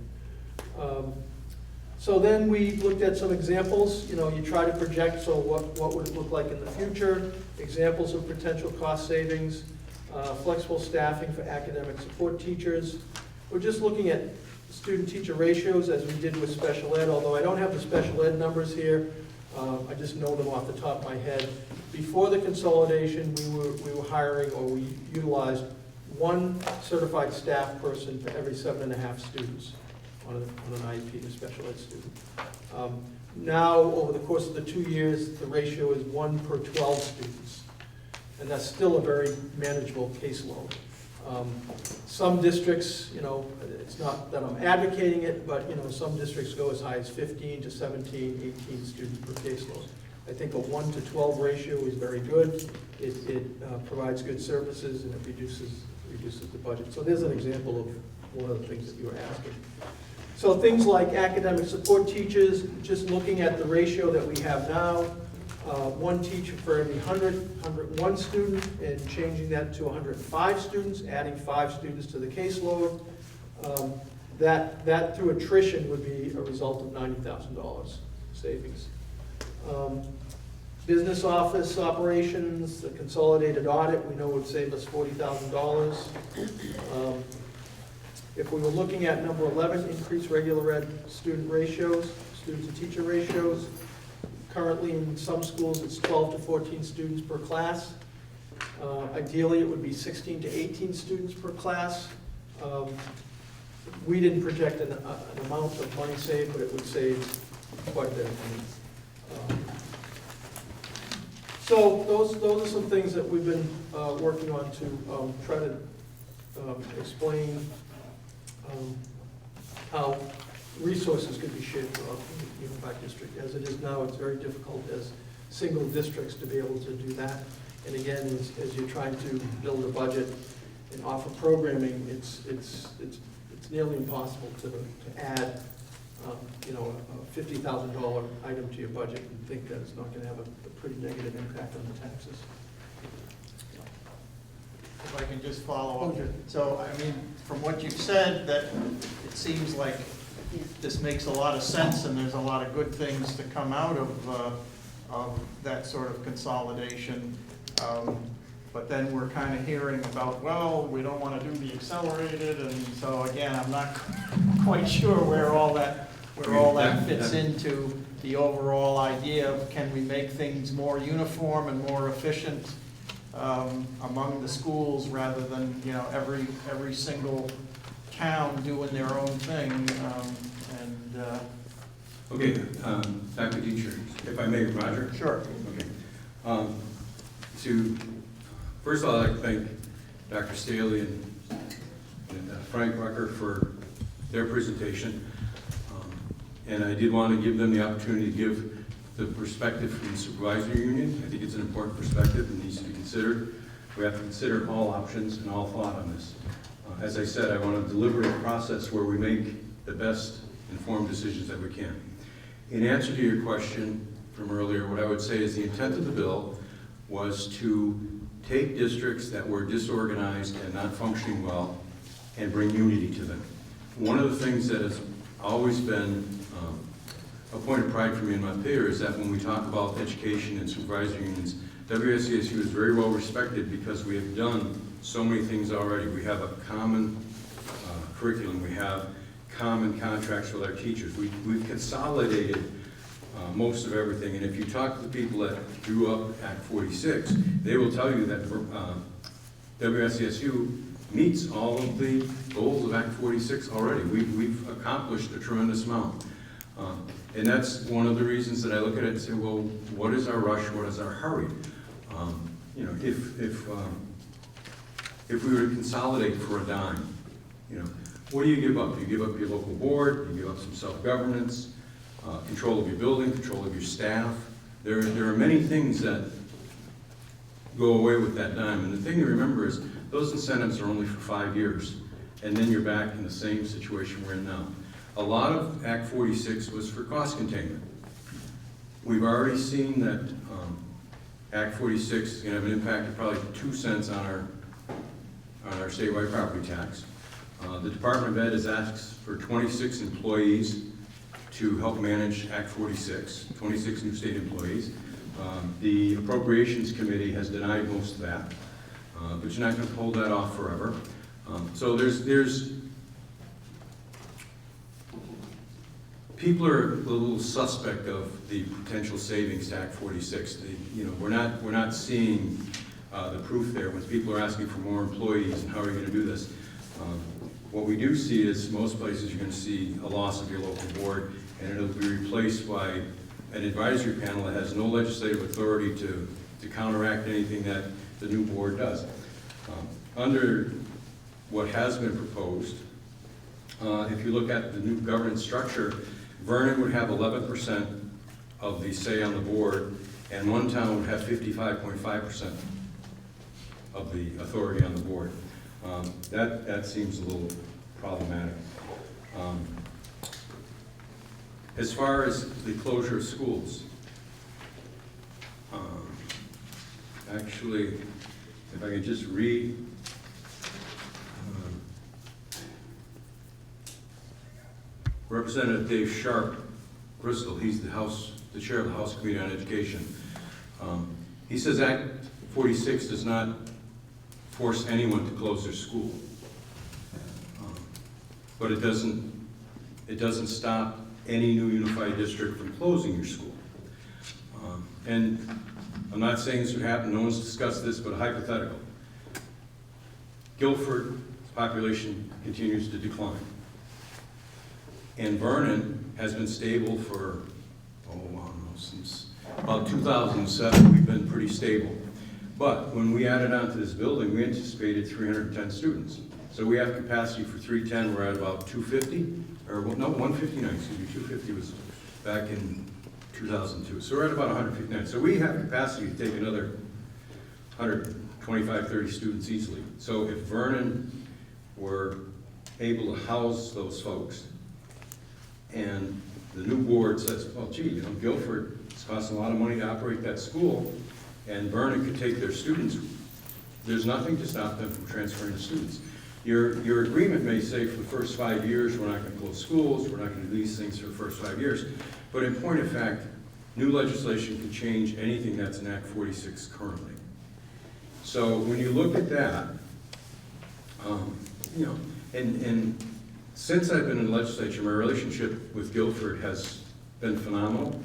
So then we looked at some examples. You try to project, so what would it look like in the future? Examples of potential cost savings, flexible staffing for academic support teachers. We're just looking at student-teacher ratios as we did with special ed, although I don't have the special ed numbers here. I just know them off the top of my head. Before the consolidation, we were hiring, or we utilized 1 certified staff person for every 7.5 students on an IEP, a special ed student. Now, over the course of the 2 years, the ratio is 1 per 12 students. And that's still a very manageable caseload. Some districts, it's not that I'm advocating it, but some districts go as high as 15 to 17, 18 students per caseload. I think a 1 to 12 ratio is very good. It provides good services, and it reduces the budget. So there's an example of one of the things that you were asking. So things like academic support teachers, just looking at the ratio that we have now, 1 teacher for every 101 student, and changing that to 105 students, adding 5 students to the caseload. That through attrition would be a result of $90,000 savings. Business office operations, the consolidated audit, we know would save us $40,000. If we were looking at number 11, increase regular ed student ratios, student to teacher ratios. Currently in some schools, it's 12 to 14 students per class. Ideally, it would be 16 to 18 students per class. We didn't project an amount of money saved, but it would save quite a bit of money. So those are some things that we've been working on to try to explain how resources could be shared throughout the Unified District. As it is now, it's very difficult as single districts to be able to do that. And again, as you're trying to build a budget and offer programming, it's nearly impossible to add, a $50,000 item to your budget and think that it's not going to have a pretty negative impact on the taxes. If I can just follow up. Okay. So, I mean, from what you've said, that it seems like this makes a lot of sense and there's a lot of good things to come out of that sort of consolidation. But then we're kind of hearing about, well, we don't want to do the accelerated, and so again, I'm not quite sure where all that fits into the overall idea of can we make things more uniform and more efficient among the schools rather than, every single town doing their own thing. Okay, Dr. Dietrich, if I may, Roger? Sure. Okay. First of all, I'd like to thank Dr. Staley and Frank Rucker for their presentation. And I did want to give them the opportunity to give the perspective from the supervisory union. I think it's an important perspective and needs to be considered. We have to consider all options and all thought on this. As I said, I want to deliberate a process where we make the best informed decisions that we can. In answer to your question from earlier, what I would say is the intent of the bill was to take districts that were disorganized and not functioning well and bring unity to them. One of the things that has always been a point of pride for me and my peer is that when we talk about education and supervisory unions, WSCSU is very well respected because we have done so many things already. We have a common curriculum, we have common contracts with our teachers. We've consolidated most of everything, and if you talk to the people that grew up Act 46, they will tell you that WSCSU meets all of the goals of Act 46 already. We've accomplished a tremendous amount. And that's one of the reasons that I look at it and say, well, what is our rush, what is our hurry? If we were to consolidate for a dime, what do you give up? You give up your local board, you give up some self-governance, control of your building, control of your staff. There are many things that go away with that dime. And the thing to remember is those incentives are only for 5 years. And then you're back in the same situation we're in now. A lot of Act 46 was for cost containment. We've already seen that Act 46 is going to have an impact of probably 2 cents on our statewide property tax. The Department of Ed has asked for 26 employees to help manage Act 46, 26 new state employees. The Appropriations Committee has denied most of that, but you're not going to hold that off forever. So there's people are a little suspect of the potential savings to Act 46. We're not seeing the proof there when people are asking for more employees and how are you going to do this. What we do see is most places you're going to see a loss of your local board, and it'll be replaced by an advisory panel that has no legislative authority to counteract anything that the new board does. Under what has been proposed, if you look at the new governance structure, Vernon would have 11% of the say on the board, and one town would have 55.5% of the authority on the board. That seems a little problematic. As far as the closure of schools, actually, if I could just read Representative Dave Sharp, Bristol, he's the chair of the House Committee on Education. He says Act 46 does not force anyone to close their school. But it doesn't stop any new unified district from closing your school. And I'm not saying this would happen, no one's discussed this, but hypothetical. Guilford's population continues to decline. And Vernon has been stable for, since about 2007, we've been pretty stable. But when we added on to this building, we anticipated 310 students. So we have capacity for 310, we're at about 250, or no, 159, excuse me, 250 was back in 2002. So we're at about 159. So we have capacity to take another 125, 30 students easily. So if Vernon were able to house those folks, and the new board says, well, gee, you know, Guilford, it's costing a lot of money to operate that school, and Vernon could take their students, there's nothing to stop them from transferring the students. Your agreement may say for the first 5 years, we're not going to close schools, we're not going to do these things for the first 5 years. But in point of fact, new legislation can change anything that's in Act 46 currently. So when you look at that, you know, and since I've been in the legislature, my relationship with Guilford has been phenomenal,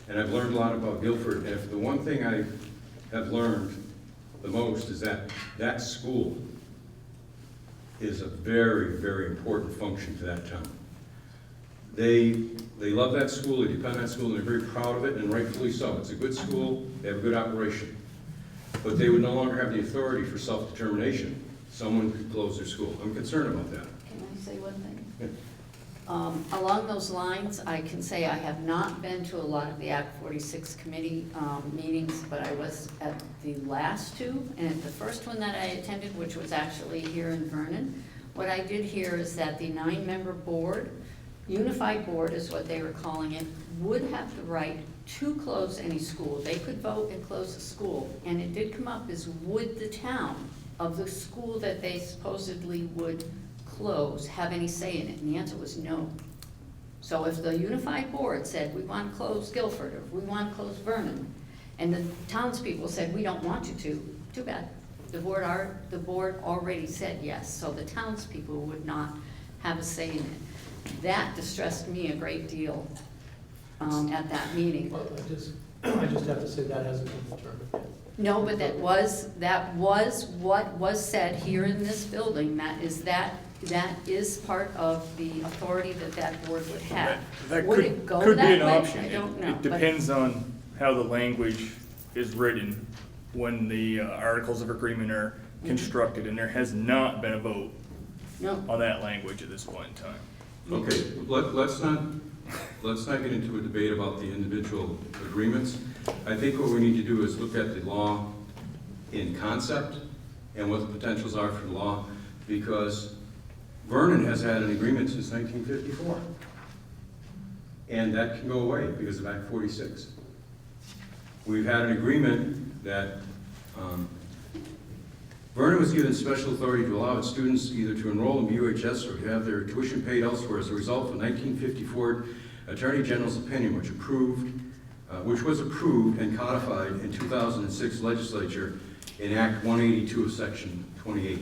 and I've learned a lot about Guilford. And if the one thing I have learned the most is that that school is a very, very important function to that town. They love that school, they depend on that school, and they're very proud of it, and rightfully so. It's a good school, they have a good operation. But they would no longer have the authority for self-determination. Someone could close their school. I'm concerned about that. Can I say one thing? Yeah. Along those lines, I can say I have not been to a lot of the Act 46 committee meetings, but I was at the last two, and at the first one that I attended, which was actually here in Vernon, what I did hear is that the 9-member board, unified board is what they were calling it, would have the right to close any school. They could vote and close the school, and it did come up as would the town of the school that they supposedly would close have any say in it, and the answer was no. So if the unified board said, we want to close Guilford, or we want to close Vernon, and the townspeople said, we don't want you to, too bad. The board already said yes, so the townspeople would not have a say in it. That distressed me a great deal at that meeting. Well, I just have to say that hasn't been determined yet. No, but that was what was said here in this building. That is part of the authority that board would have. That Would could, it go could be that an way? option. I don't know. It depends on how the language is written when the articles of agreement are constructed, and there has not been a vote No. on that language at this point in time. Okay, let's not get into a debate about the individual agreements. I think what we need to do is look at the law in concept and what the potentials are for the law, because Vernon has had an agreement since 1954. And that can go away because of Act 46. We've had an agreement that Vernon was given special authority to allow its students either to enroll in UHS or to have their tuition paid elsewhere as a result of 1954 Attorney General's opinion, which was approved and codified in 2006 legislature in Act 182 of Section 28.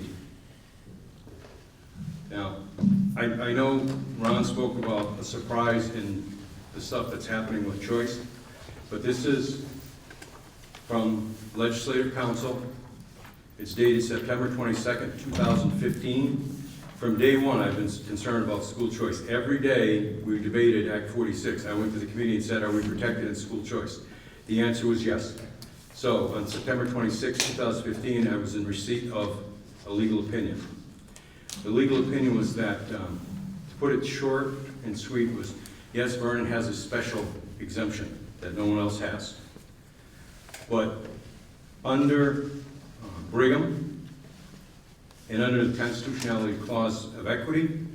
Now, I know Ron spoke about a surprise in the stuff that's happening with choice, but this is from Legislative Council. It's dated September 22nd, 2015. From day one, I've been concerned about school choice. Every day we debated Act 46. I went to the committee and said, are we protected in school choice? The answer was yes. So on September 26, 2015, I was in receipt of a legal opinion. The legal opinion was that, to put it short and sweet, was yes, Vernon has a special exemption that no one else has. But under Brigham, and under the constitutionality clause of equity,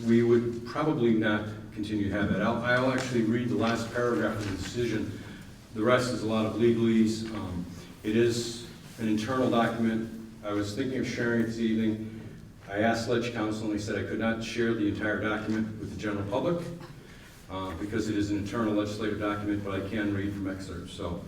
we would probably not continue to have that. I'll actually read the last paragraph of the decision. The rest is a lot of legalese. It is an internal document. I was thinking of sharing it this evening. I asked Ledge Council, and they said I could not share the entire document with the general public because it is an internal legislative document, but I can read from excerpts. So,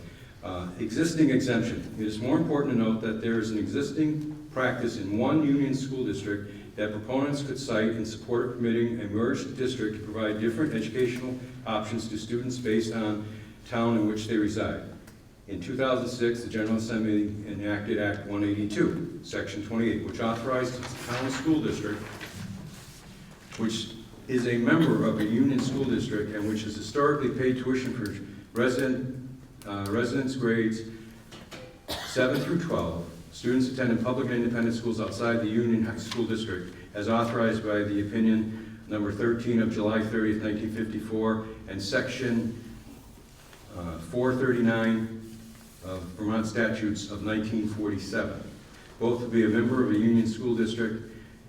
existing exemption. It is more important to note that there is an existing practice in one union school district that proponents could cite in support of permitting a merged district to provide different educational options to students based on town in which they reside. In 2006, the General Assembly enacted Act 182, Section 28, which authorized the town school district, which is a member of a union school district and which has historically paid tuition for residence grades 7 through 12, students attending public and independent schools outside the union high school district, as authorized by the opinion number 13 of July 30th, 1954, and Section 439 of Vermont statutes of 1947. Both will be a member of a union school district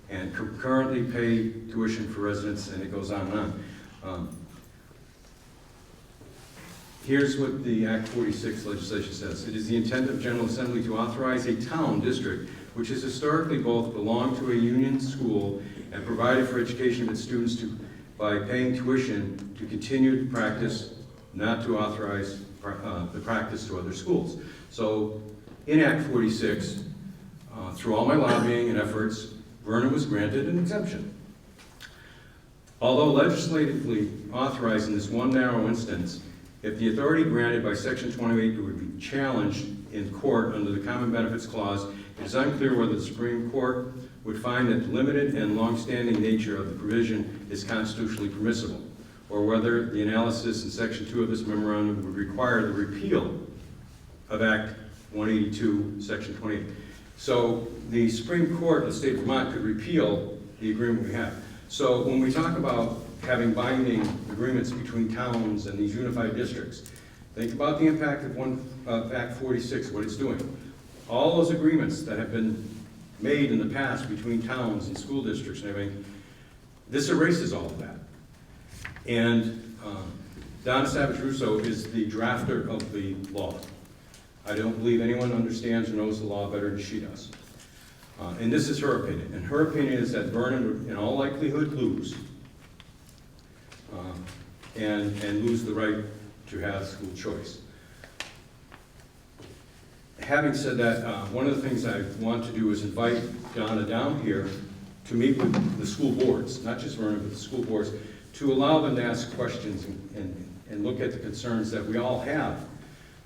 and concurrently pay tuition for residents, and it goes on and on. Here's what the Act 46 legislation says. It is the intent of the General Assembly to authorize a town district which has historically both belonged to a union school and provided for education of its students by paying tuition to continue to practice, not to authorize the practice to other schools. So in Act 46, through all my lobbying and efforts, Vernon was granted an exemption. Although legislatively authorized in this one narrow instance, if the authority granted by Section 28 would be challenged in court under the Common Benefits Clause, it is unclear whether the Supreme Court would find that the limited and long-standing nature of the provision is constitutionally permissible, or whether the analysis in Section 2 of this memorandum would require the repeal of Act 182, Section 28. So the Supreme Court of the state of Vermont could repeal the agreement we have. So when we talk about having binding agreements between towns and these unified districts, think about the impact of Act 46, what it's doing. All those agreements that have been made in the past between towns and school districts and everything, this erases all of that. And Donna Savage-Russo is the drafter of the law. I don't believe anyone understands or knows the law better than she does. And this is her opinion. And her opinion is that Vernon would, in all likelihood, lose. And lose the right to have school choice. Having said that, one of the things I want to do is invite Donna down here to meet with the school boards, not just Vernon, but the school boards, to allow them to ask questions and look at the concerns that we all have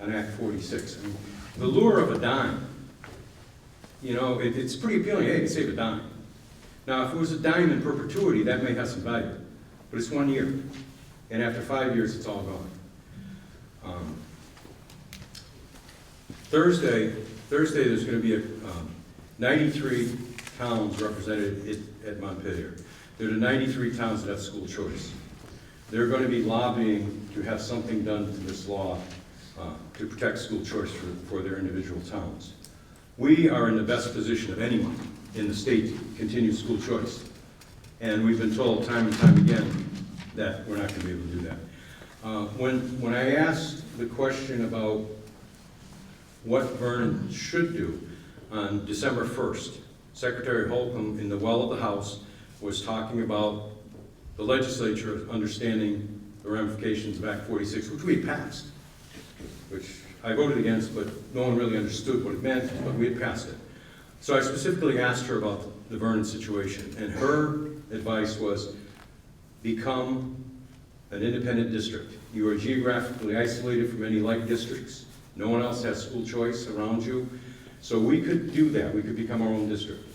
on Act 46. I mean, the lure of a dime, you know, it's pretty appealing. Hey, you save a dime. Now, if it was a dime in perpetuity, that may have some value, but it's 1 year. And after 5 years, it's all gone. Thursday, there's going to be 93 towns represented at Montpelier. There are 93 towns that have school choice. They're going to be lobbying to have something done to this law to protect school choice for their individual towns. We are in the best position of anyone in the state to continue school choice. And we've been told time and time again that we're not going to be able to do that. When I asked the question about what Vernon should do, on December 1st, Secretary Holcomb in the well of the House was talking about the legislature understanding the ramifications of Act 46, which we had passed, which I voted against, but no one really understood what it meant, but we had passed it. So I specifically asked her about the Vernon situation, and her advice was, become an independent district. You are geographically isolated from any like districts. No one else has school choice around you. So we could do that. We could become our own district.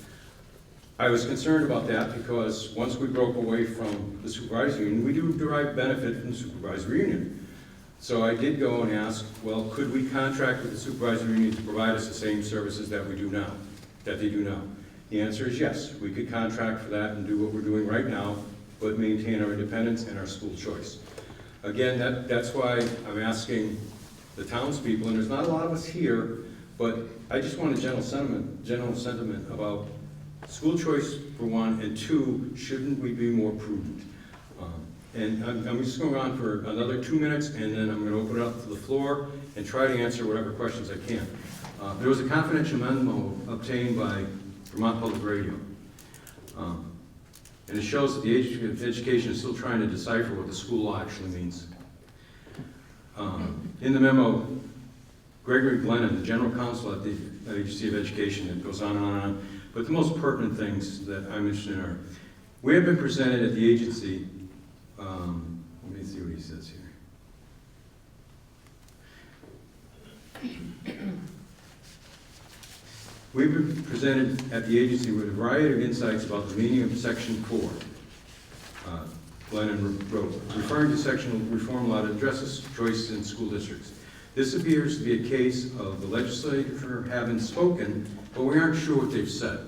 I was concerned about that because once we broke away from the supervisory union, we do derive benefit from the supervisory union. So I did go and ask, well, could we contract with the supervisory union to provide us the same services that they do now? The answer is yes. We could contract for that and do what we're doing right now, but maintain our independence and our school choice. Again, that's why I'm asking the townspeople, and there's not a lot of us here, but I just want a general sentiment about school choice for one, and two, shouldn't we be more prudent? And I'm just going on for another 2 minutes, and then I'm going to open it up to the floor and try to answer whatever questions I can. There was a confidential memo obtained by Vermont Public Radio. And it shows that the Agency of Education is still trying to decipher what the school law actually means. In the memo, Gregory Glennon, the general counsel at the Agency of Education, it goes on and on and on. But the most pertinent things that I'm interested in are, we have been presented at the agency, let me see what he says here. We've been presented at the agency with a variety of insights about the meaning of Section 4. Glennon wrote, referring to sectional reform law that addresses choice in school districts. This appears to be a case of the legislature having spoken, but we aren't sure what they've said.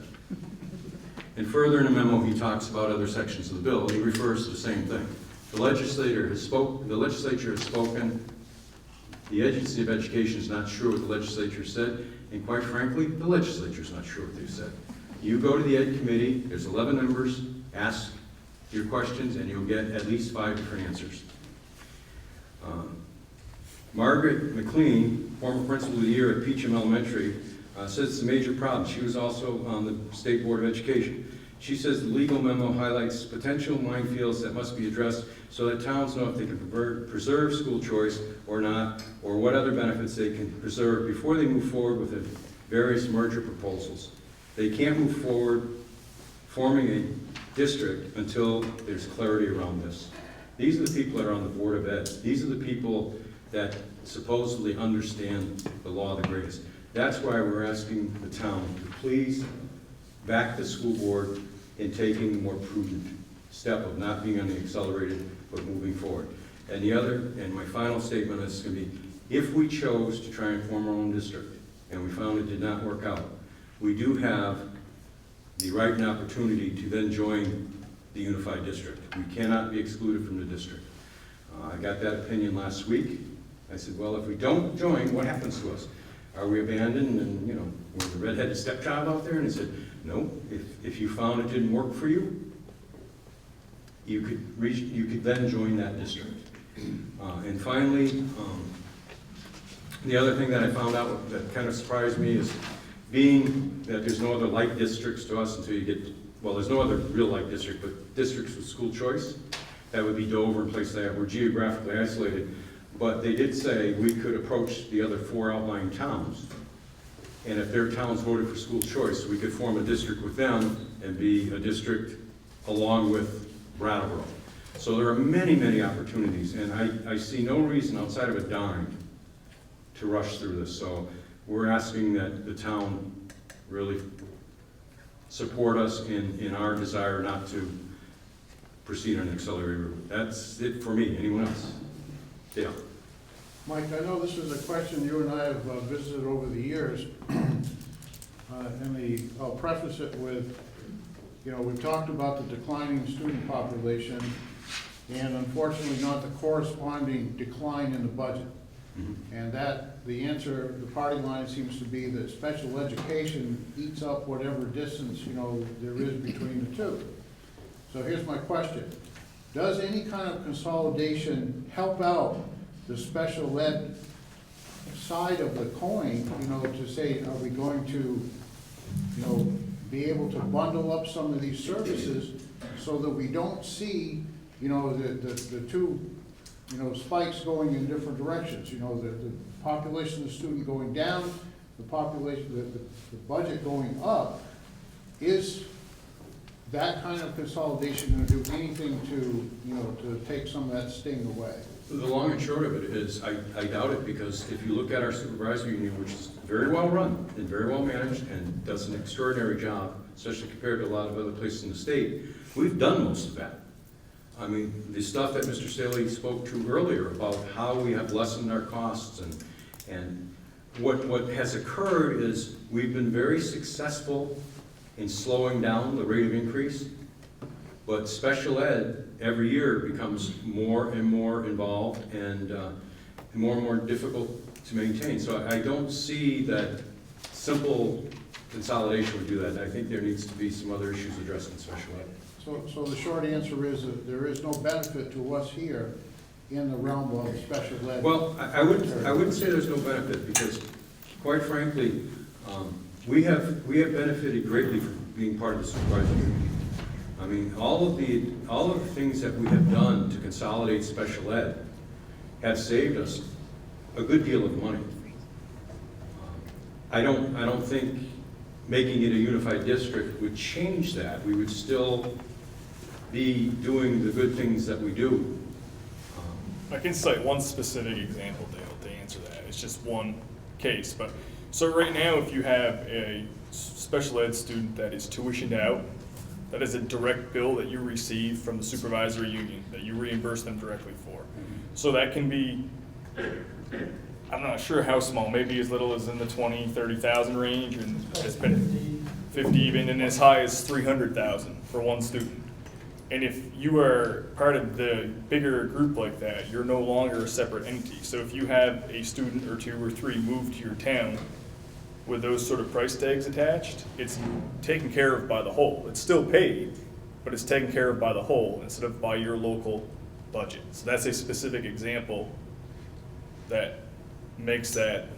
And further in the memo, he talks about other sections of the bill, and he refers to the same thing. The legislature has spoken, the Agency of Education is not sure what the legislature said, and quite frankly, the legislature is not sure what they've said. You go to the Ed Committee, there's 11 members, ask your questions, and you'll get at least 5 different answers. Margaret McLean, former principal of the year at Peacham Elementary, says it's a major problem. She was also on the State Board of Education. She says the legal memo highlights potential minefields that must be addressed so that towns know if they can preserve school choice or not, or what other benefits they can preserve before they move forward with the various merger proposals. They can't move forward forming a district until there's clarity around this. These are the people that are on the Board of Ed. These are the people that supposedly understand the law the greatest. That's why we're asking the town to please back the school board in taking a more prudent step of not being on the accelerated, but moving forward. And my final statement is going to be, if we chose to try and form our own district, and we found it did not work out, we do have the right and opportunity to then join the unified district. We cannot be excluded from the district. I got that opinion last week. I said, well, if we don't join, what happens to us? Are we abandoned and, we're the redheaded stepchild out there? And he said, no, if you found it didn't work for you, you could then join that district. And finally, the other thing that I found out that kind of surprised me is being that there's no other like districts to us until you get, well, there's no other real like district, but districts with school choice. That would be Dover and places that were geographically isolated. But they did say we could approach the other 4 outlying towns. And if their towns voted for school choice, we could form a district with them and be a district along with Brattleboro. So there are many, many opportunities, and I see no reason outside of a dime to rush through this. So we're asking that the town really support us in our desire not to proceed on an accelerated route. That's it for me. Anyone else? Yeah. Mike, I know this is a question you and I have visited over the years. I'll preface it with, we've talked about the declining student population and unfortunately not the corresponding decline in the budget. Mm-hmm. And that the answer, the party line seems to be that special education eats up whatever distance, there is between the two. So here's my question. Does any kind of consolidation help out the special ed side of the coin, to say, are we going to, be able to bundle up some of these services so that we don't see, the two, spikes going in different directions, the population of the student going down, the population, the budget going up. Is that kind of consolidation going to do anything to, to take some of that sting away? The long and short of it is, I doubt it, because if you look at our supervisory union, which is very well run and very well managed and does an extraordinary job, especially compared to a lot of other places in the state, we've done most of that. I mean, the stuff that Mr. Staley spoke to earlier about how we have lessened our costs and what has occurred is we've been very successful in slowing down the rate of increase, but special ed every year becomes more and more involved and more difficult to maintain. So I don't see that simple consolidation would do that. I think there needs to be some other issues addressed in special ed. So the short answer is that there is no benefit to us here in the realm of special ed. Well, I wouldn't say there's no benefit, because quite frankly, we have benefited greatly from being part of the supervisory union. I mean, all of the things that we have done to consolidate special ed have saved us a good deal of money. I don't think making it a unified district would change that. We would still be doing the good things that we do. I can cite one specific example, Dale, to answer that. It's just one case, but, so right now, if you have a special ed student that is tuitioned out, that is a direct bill that you receive from the supervisory union, that you reimburse them directly for. So that can be, I'm not sure how small, maybe as little as in the 20, 30,000 range, and it's been 50 even, and as high as 300,000 for one student. And if you are part of the bigger group like that, you're no longer a separate entity. So if you have a student or two or three move to your town with those sort of price tags attached, it's taken care of by the whole. It's still paid, but it's taken care of by the whole instead of by your local budget. So that's a specific example that makes that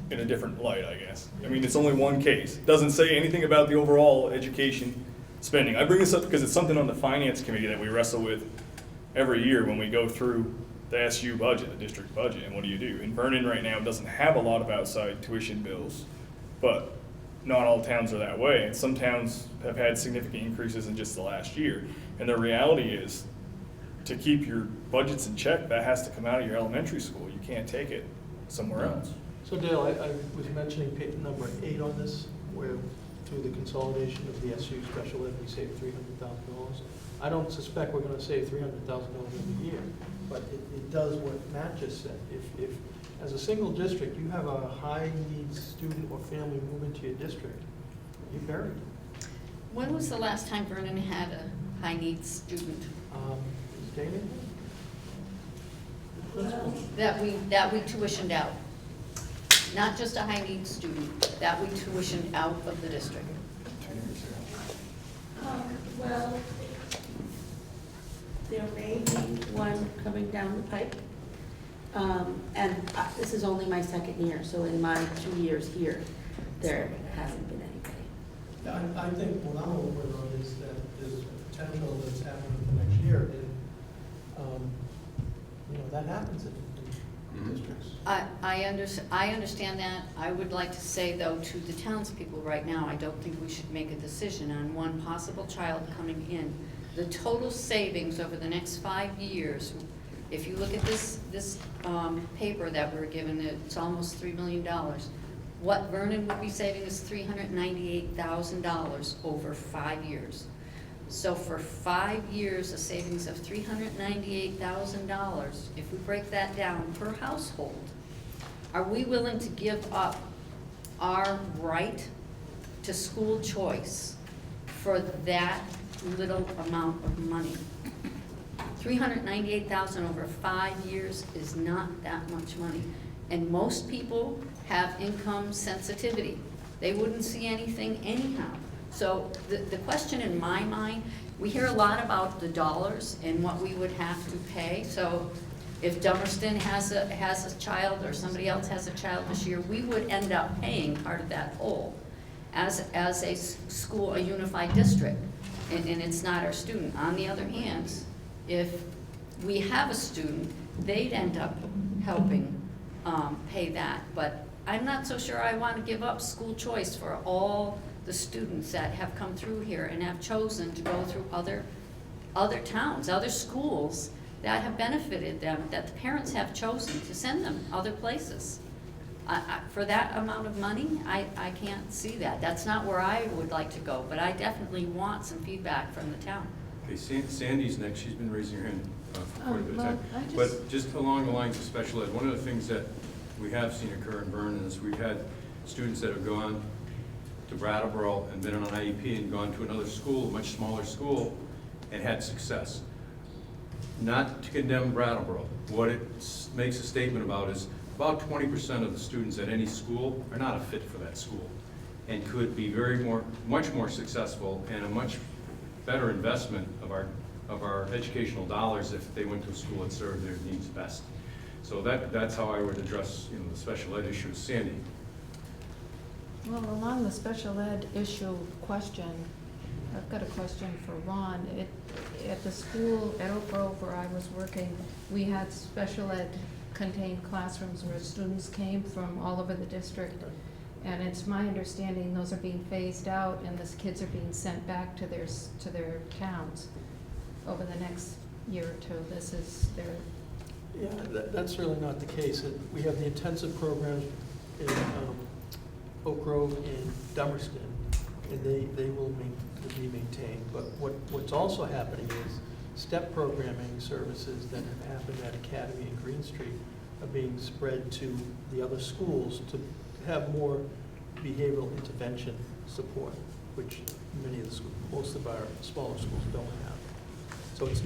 in a different light, I guess. I mean, it's only one case. It doesn't say anything about the overall education spending. I bring this up because it's something on the finance committee that we wrestle with every year when we go through the SU budget, the district budget, and what do you do? And Vernon right now doesn't have a lot of outside tuition bills, but not all towns are that way. And some towns have had significant increases in just the last year. And the reality is, to keep your budgets in check, that has to come out of your elementary school. You can't take it somewhere else. So Dale, I was mentioning number 8 on this, where through the consolidation of the SU special ed, we saved $300,000. I don't suspect we're gonna save $300,000 every year, but it does what Matt just said. If as a single district, you have a high needs student or family move into your district, you're buried. When was the last time Vernon had a high needs student? Is Damon? That we tuitioned out? Not just a high needs student, that we tuitioned out of the district. Well, there may be one coming down the pipe. This is only my second year, so in my 2 years here, there hasn't been anybody. Yeah, I think what I'm aware of is that there's potential that's happening for next year, and, that happens in districts. I understand that. I would like to say, though, to the townspeople right now, I don't think we should make a decision on one possible child coming in. The total savings over the next 5 years, if you look at this paper that we're given, it's almost $3 million. What Vernon would be saving is $398,000 over 5 years. So for 5 years, a savings of $398,000, if we break that down per household, are we willing to give up our right to school choice for that little amount of money? $398,000 over 5 years is not that much money. And most people have income sensitivity. They wouldn't see anything anyhow. So the question in my mind, we hear a lot about the dollars and what we would have to pay. So if Dummerston has a child or somebody else has a child this year, we would end up paying part of that whole as a school, a unified district, and it's not our student. On the other hand, if we have a student, they'd end up helping pay that. But I'm not so sure I want to give up school choice for all the students that have come through here and have chosen to go through other towns, other schools that have benefited them, that the parents have chosen to send them other places. For that amount of money, I can't see that. That's not where I would like to go, but I definitely want some feedback from the town. Okay, Sandy's next. She's been raising her hand for quite a bit of well, time. I But just along the lines of special ed, one of the things that we have seen occur in Vernon is we've had students that have gone to Brattleboro and been on an IEP and gone to another school, a much smaller school, and had success. Not to condemn Brattleboro. What it makes a statement about is about 20% of the students at any school are not a fit for that school and could be much more successful and a much better investment of our educational dollars if they went to a school that served their needs best. So that's how I would address the special ed issue. Sandy? Well, along the special ed issue question, I've got a question for Ron. At the school, at Oak Grove, where I was working, we had special ed contained classrooms where students came from all over the district. And it's my understanding those are being phased out and the kids are being sent back to their towns over the next year or two. This is their, Yeah, that's really not the case. We have the intensive programs in Oak Grove and Dummerston, and they will be maintained. But what's also happening is step programming services that have happened at Academy and Green Street are being spread to the other schools to have more behavioral intervention support, which many of the schools, most of our smaller schools don't have. So it's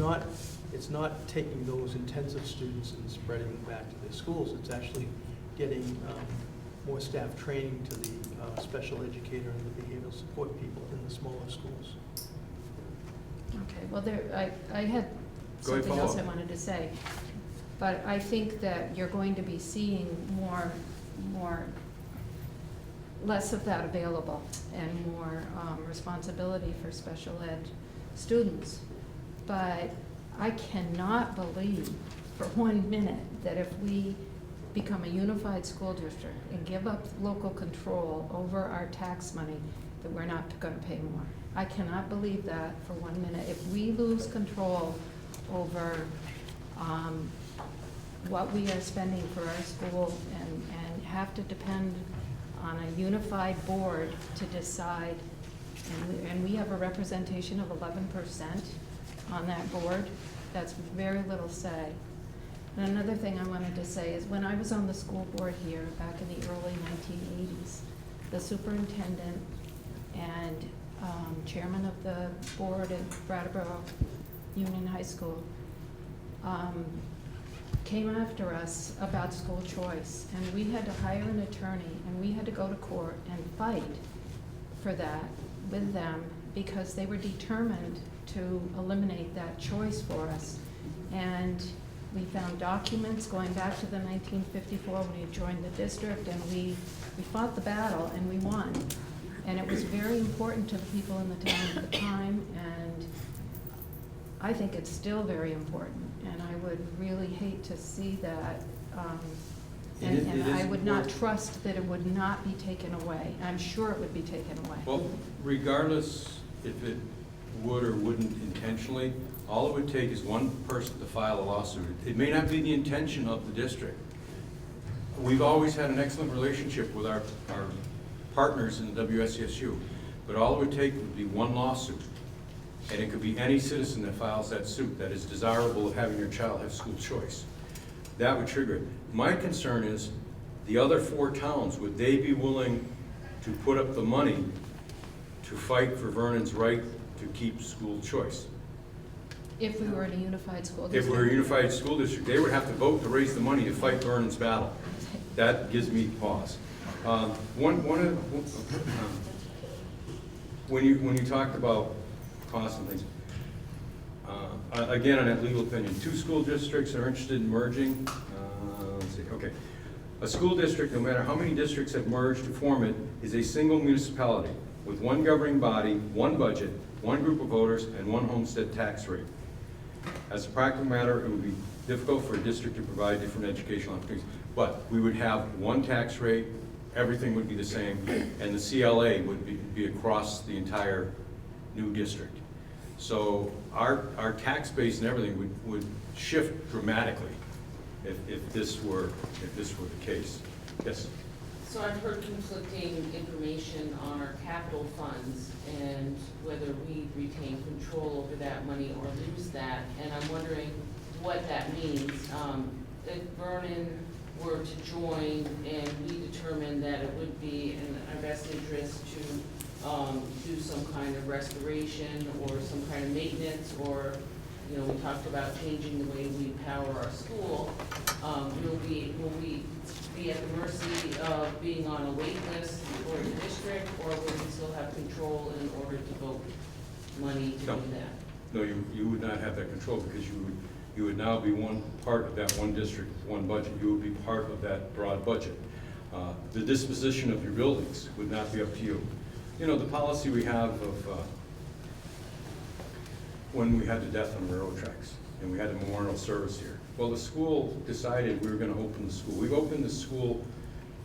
not taking those intensive students and spreading them back to their schools. It's actually getting more staff training to the special educator and the behavioral support people in the smaller schools. okay, well, I had Go ahead, something else follow I up. wanted to say. But I think that you're going to be seeing less of that available and more responsibility for special ed students. But I cannot believe for 1 minute that if we become a unified school district and give up local control over our tax money, that we're not gonna pay more. I cannot believe that for 1 minute. If we lose control over what we are spending for our school and have to depend on a unified board to decide, and we have a representation of 11% on that board, that's very little say. And another thing I wanted to say is when I was on the school board here back in the early 1980s, the superintendent and chairman of the board at Brattleboro Union High School came after us about school choice, and we had to hire an attorney, and we had to go to court and fight for that with them because they were determined to eliminate that choice for us. And we found documents going back to the 1954 when we joined the district, and we fought the battle and we won. And it was very important to the people in the town at the time, and I think it's still very important. And I would really hate to see that, and I would not trust that it would not be taken away. I'm sure it would be taken away. Well, regardless if it would or wouldn't intentionally, all it would take is one person to file a lawsuit. It may not be the intention of the district. We've always had an excellent relationship with our partners in the WSSU, but all it would take would be one lawsuit. And it could be any citizen that files that suit that is desirable of having your child have school choice. That would trigger it. My concern is the other 4 towns, would they be willing to put up the money to fight for Vernon's right to keep school choice? If we were in a unified school If district. we're a unified school district, they would have to vote to raise the money to fight Vernon's battle. That gives me pause. When you talked about costs and things, again, on that legal opinion, 2 school districts are interested in merging. Let's see, okay. A school district, no matter how many districts have merged to form it, is a single municipality with one governing body, one budget, one group of voters, and one homestead tax rate. As a practical matter, it would be difficult for a district to provide different educational opportunities, but we would have one tax rate, everything would be the same, and the CLA would be across the entire new district. So our tax base and everything would shift dramatically if this were the case. Yes? So I've heard conflicting information on our capital funds and whether we retain control over that money or lose that. And I'm wondering what that means. If Vernon were to join and we determine that it would be in our best interest to do some kind of restoration or some kind of maintenance, or, you know, we talked about changing the way we power our school, will we be at the mercy of being on a wait list for the district, or will we still have control in order to vote money to No. do that? No, you would not have that control because you would now be one part of that one district, one budget. You would be part of that broad budget. The disposition of your buildings would not be up to you. You know, the policy we have of when we had the death on the railroad tracks, and we had the memorial service here. Well, the school decided we were gonna open the school. We've opened the school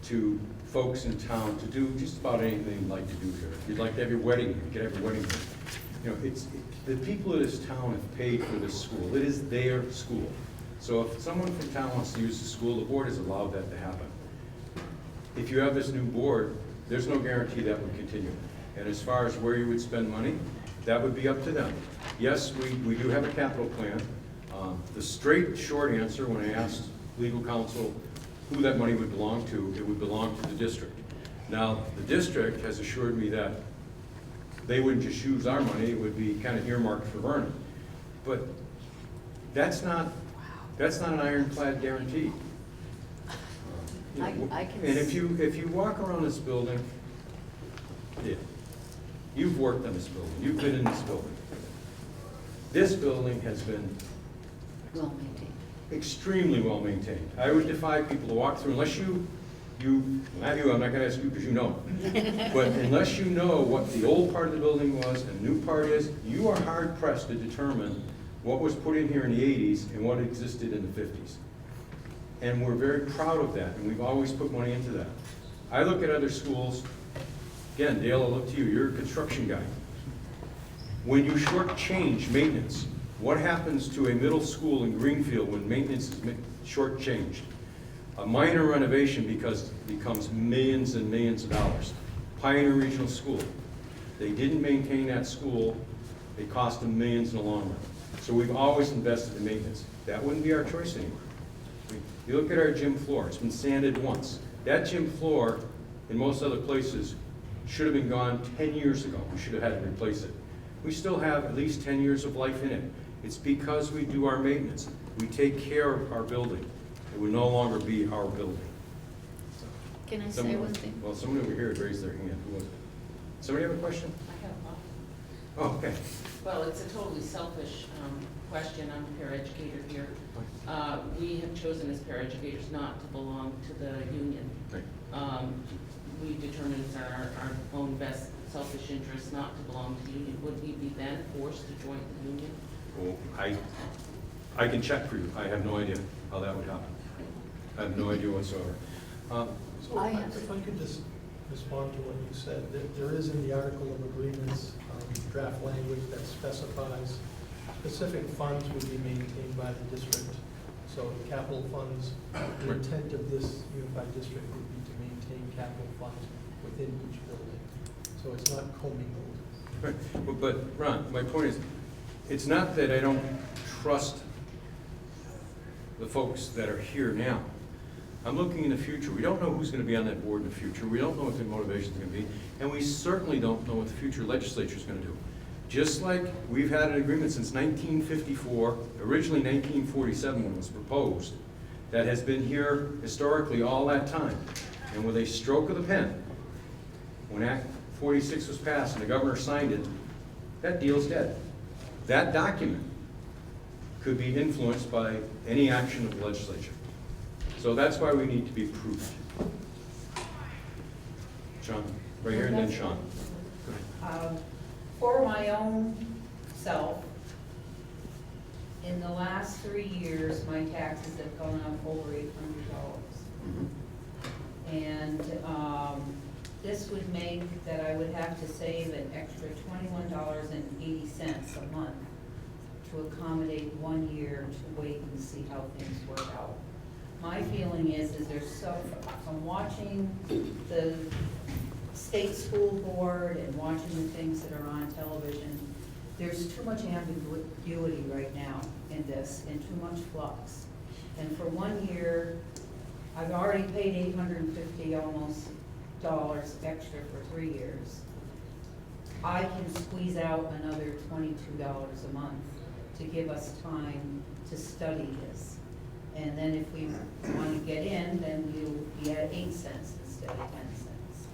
to folks in town to do just about anything you'd like to do here. If you'd like to have your wedding, you can have your wedding here. You know, the people of this town have paid for this school. It is their school. So if someone from town wants to use the school, the board has allowed that to happen. If you have this new board, there's no guarantee that would continue. And as far as where you would spend money, that would be up to them. Yes, we do have a capital plan. The straight, short answer, when I asked legal counsel who that money would belong to, it would belong to the district. Now, the district has assured me that they wouldn't just use our money, it would be kind of earmarked for Vernon. But that's not an ironclad guarantee. You know, I can and if you walk around this building, yeah, you've worked on this building, you've been in this building. This building has been well maintained. extremely well maintained. I would defy people to walk through, unless not you, I'm not gonna ask you because you know. But unless you know what the old part of the building was and the new part is, you are hard pressed to determine what was put in here in the 80s and what existed in the 50s. And we're very proud of that, and we've always put money into that. I look at other schools, again, Dale, I'll look to you, you're a construction guy. When you shortchange maintenance, what happens to a middle school in Greenfield when maintenance is shortchanged? A minor renovation becomes millions and millions of dollars. Pioneer Regional School, they didn't maintain that school, it cost them millions in the long run. So we've always invested in maintenance. That wouldn't be our choice anymore. You look at our gym floor, it's been sanded once. That gym floor, in most other places, should have been gone 10 years ago. We should have had to replace it. We still have at least 10 years of life in it. It's because we do our maintenance. We take care of our building. It would no longer be our building. Can I say one thing? Well, somebody over here had raised their hand. Who was it? Somebody have a question? I have one. Oh, okay. Well, it's a totally selfish question. I'm a paraeducator here. We have chosen as paraeducators not to belong to the union. Right. We determined it's our own best selfish interest not to belong to the union. Would we be then forced to join the union? Well, I can check for you. I have no idea how that would happen. I have no idea whatsoever. So if I could just respond to what you said, there is in the article of agreements draft language that specifies specific funds would be maintained by the district. So capital funds, the intent of this unified district would be to maintain capital funds within each building. So it's not commingled. Right. But Ron, my point is, it's not that I don't trust the folks that are here now. I'm looking in the future. We don't know who's going to be on that board in the future. We don't know what the motivation is going to be. And we certainly don't know what the future legislature is going to do. Just like we've had an agreement since 1954, originally 1947 when it was proposed, that has been here historically all that time. And with a stroke of the pen, when Act 46 was passed and the governor signed it, that deal's dead. That document could be influenced by any action of the legislature. So that's why we need to be prudent. Sean, right here, and then Sean. For my own self, in the last 3 years, my taxes have gone up over $800. And this would make that I would have to save an extra $21.80 a month to accommodate 1 year to wait and see how things work out. My feeling is there's so, from watching the state school board and watching the things that are on television, there's too much ambiguity right now in this and too much flux. And for 1 year, I've already paid $850 almost dollars extra for 3 years. I can squeeze out another $22 a month to give us time to study this. And then if we want to get in, then we'll be at 8 cents instead of 10 cents.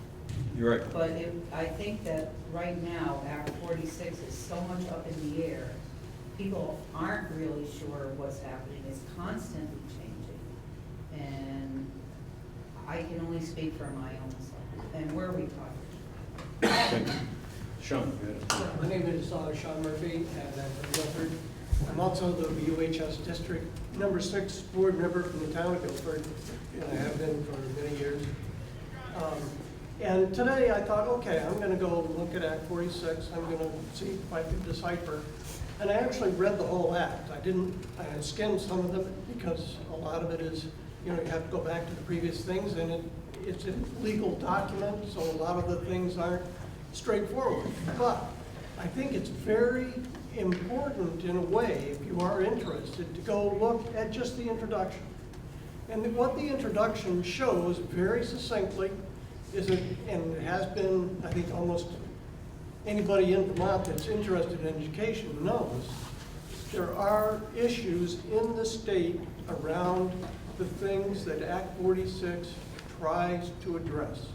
You're right. But I think that right now, Act 46 is so much up in the air. People aren't really sure what's happening. It's constantly changing. And I can only speak for my own self. And where are we talking? Thank you. Sean, go ahead. My name is Sean Murphy, and I'm from Guilford. I'm also the BUHS District number 6 board member from the town of Guilford, and I have been for many years. And today I thought, okay, I'm gonna go look at Act 46, I'm gonna see if I can decipher. And I actually read the whole act. I skimmed some of them because a lot of it is, you know, you have to go back to the previous things, and it's a legal document, so a lot of the things aren't straightforward. But I think it's very important in a way, if you are interested, to go look at just the introduction. And what the introduction shows very succinctly is that, and it has been, I think almost anybody in Vermont that's interested in education knows, there are issues in the state around the things that Act 46 tries to address.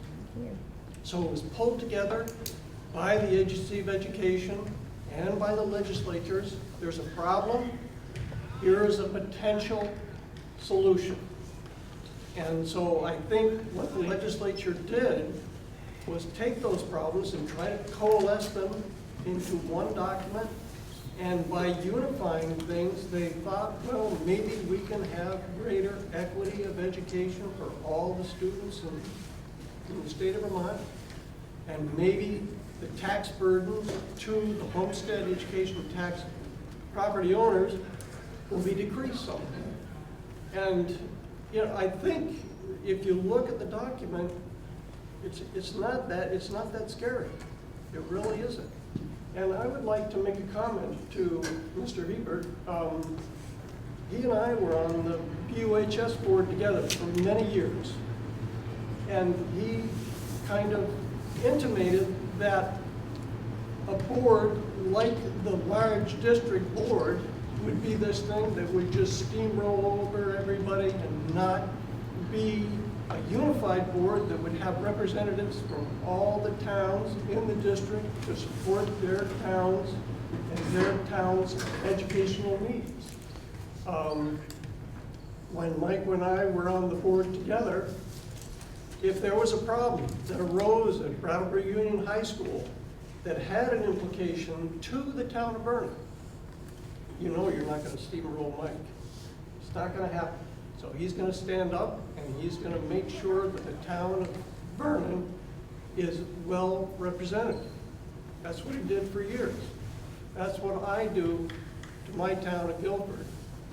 So it was pulled together by the Agency of Education and by the legislatures. There's a problem, here is a potential solution. And so I think what the legislature did was take those problems and try to coalesce them into one document. And by unifying things, they thought, well, maybe we can have greater equity of education for all the students in the state of Vermont. And maybe the tax burden to the homestead education tax property owners will be decreased some. And you know, I think if you look at the document, it's not that scary. It really isn't. And I would like to make a comment to Mr. Hebert. He and I were on the BUHS board together for many years. And he kind of intimated that a board like the large district board would be this thing that would just steamroll over everybody and not be a unified board that would have representatives from all the towns in the district to support their towns and their towns' educational needs. When Mike and I were on the board together, if there was a problem that arose at Brattleboro Union High School that had an implication to the town of Vernon, you know you're not going to steamroll Mike. It's not going to happen. So he's going to stand up and he's going to make sure that the town of Vernon is well represented. That's what he did for years. That's what I do to my town of Guilford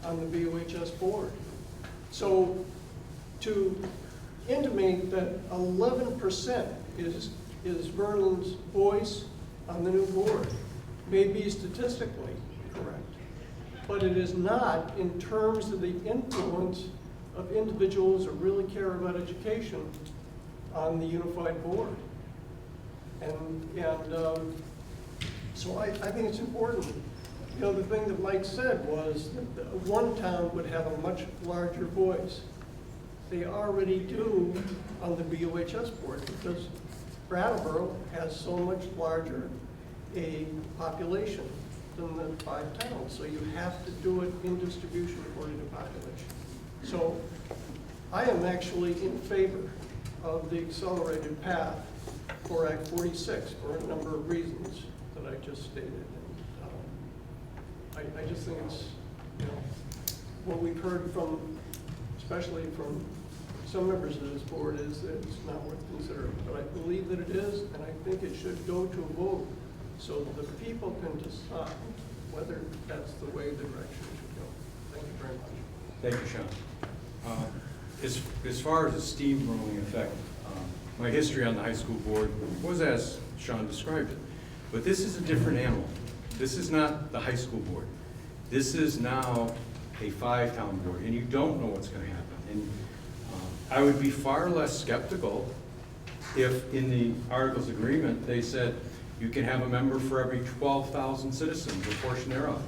on the BUHS board. So to intimate that 11% is Vernon's voice on the new board may be statistically correct, but it is not in terms of the influence of individuals who really care about education on the unified board. So I think it's important. You know, the thing that Mike said was that one town would have a much larger voice. They already do on the BUHS board because Brattleboro has so much larger a population than the 5 towns. So you have to do it in distribution according to population. So I am actually in favor of the accelerated path for Act 46 for a number of reasons that I just stated. I just think it's, you know, what we've heard from, especially from some members of this board, is that it's not worth considering. But I believe that it is, and I think it should go to a vote so the people can decide whether that's the way the direction should go. Thank you very much. Thank you, Sean. As far as the steamrolling effect, my history on the high school board was as Sean described it. But this is a different animal. This is not the high school board. This is now a 5-town board, and you don't know what's going to happen. And I would be far less skeptical if in the Articles of Agreement they said you can have a member for every 12,000 citizens, a portion thereof.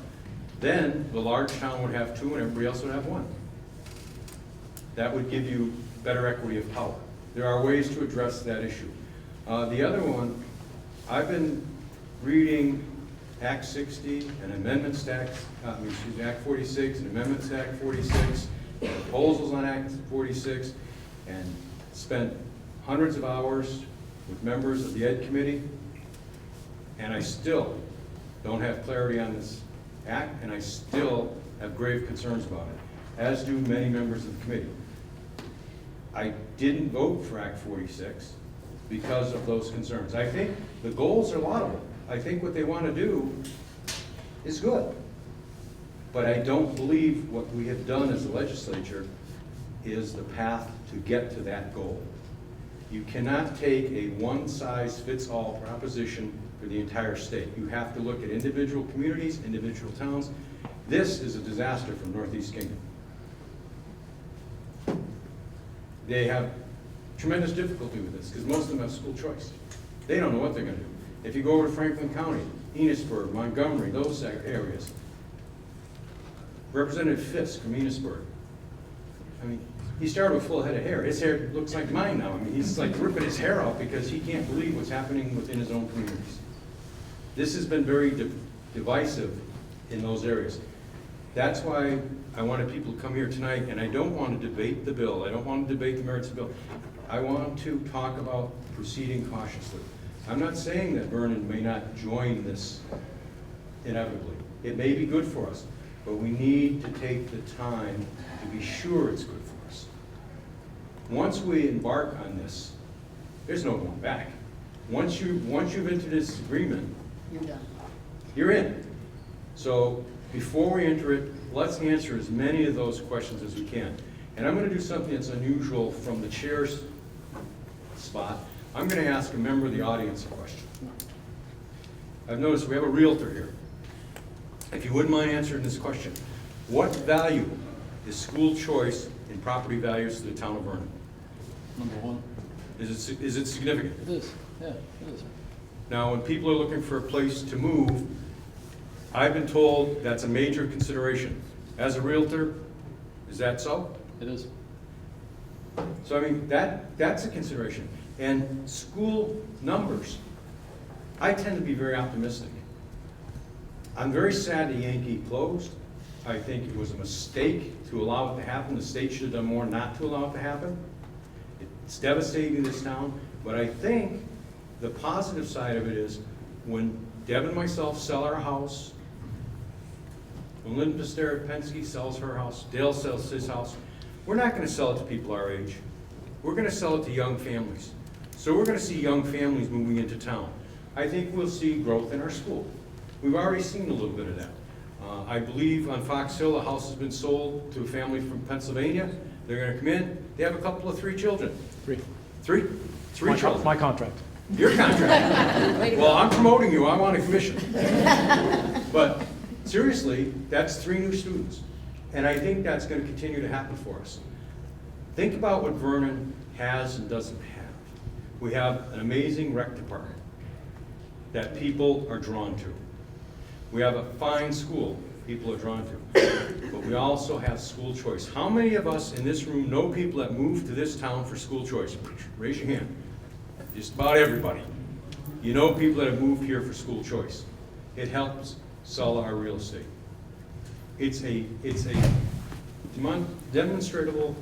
Then the large town would have 2 and everybody else would have 1. That would give you better equity of power. There are ways to address that issue. The other one, I've been reading Act 60 and amendments to Act 46 and amendments to Act 46, proposals on Act 46, and spent hundreds of hours with members of the Ed Committee. And I still don't have clarity on this act, and I still have grave concerns about it, as do many members of the committee. I didn't vote for Act 46 because of those concerns. I think the goals are laudable. I think what they want to do is good. But I don't believe what we have done as a legislature is the path to get to that goal. You cannot take a one-size-fits-all proposition for the entire state. You have to look at individual communities, individual towns. This is a disaster for Northeast Kingdom. They have tremendous difficulty with this because most of them have school choice. They don't know what they're going to do. If you go over to Franklin County, Enosburg, Montgomery, those areas, Representative Fisk from Enosburg, I mean, he started with full head of hair. His hair looks like mine now. I mean, he's like ripping his hair out because he can't believe what's happening within his own communities. This has been very divisive in those areas. That's why I wanted people to come here tonight, and I don't want to debate the bill. I don't want to debate the merits of the bill. I want to talk about proceeding cautiously. I'm not saying that Vernon may not join this inevitably. It may be good for us, but we need to take the time to be sure it's good for us. Once we embark on this, there's no going back. Once you've entered this agreement, You're done. you're in. So before we enter it, let's answer as many of those questions as we can. And I'm going to do something that's unusual from the chair's spot. I'm going to ask a member of the audience a question. I've noticed we have a realtor here. If you wouldn't mind answering this question, what value is school choice in property values to the town of Vernon? Number one. Is it significant? It is, yeah, it is. Now, when people are looking for a place to move, I've been told that's a major consideration. As a realtor, is that so? It is. So, I mean, that's a consideration. And school numbers, I tend to be very optimistic. I'm very sad that Yankee closed. I think it was a mistake to allow it to happen. The state should have done more not to allow it to happen. It's devastating to this town, but I think the positive side of it is when Deb and myself sell our house, when Lynn Penske sells her house, Dale sells his house, we're not going to sell it to people our age. We're going to sell it to young families. So we're going to see young families moving into town. I think we'll see growth in our school. We've already seen a little bit of that. I believe on Fox Hill, a house has been sold to a family from Pennsylvania. They're going to come in. They have a couple of 3 children. Three children. My contract. Your contract. Well, I'm promoting you. I want a commission. But seriously, that's 3 new students. And I think that's going to continue to happen for us. Think about what Vernon has and doesn't have. We have an amazing rec department that people are drawn to. We have a fine school people are drawn to. But we also have school choice. How many of us in this room know people that moved to this town for school choice? Raise your hand. Just about everybody. You know people that have moved here for school choice. It helps sell our real estate. It's a demonstrable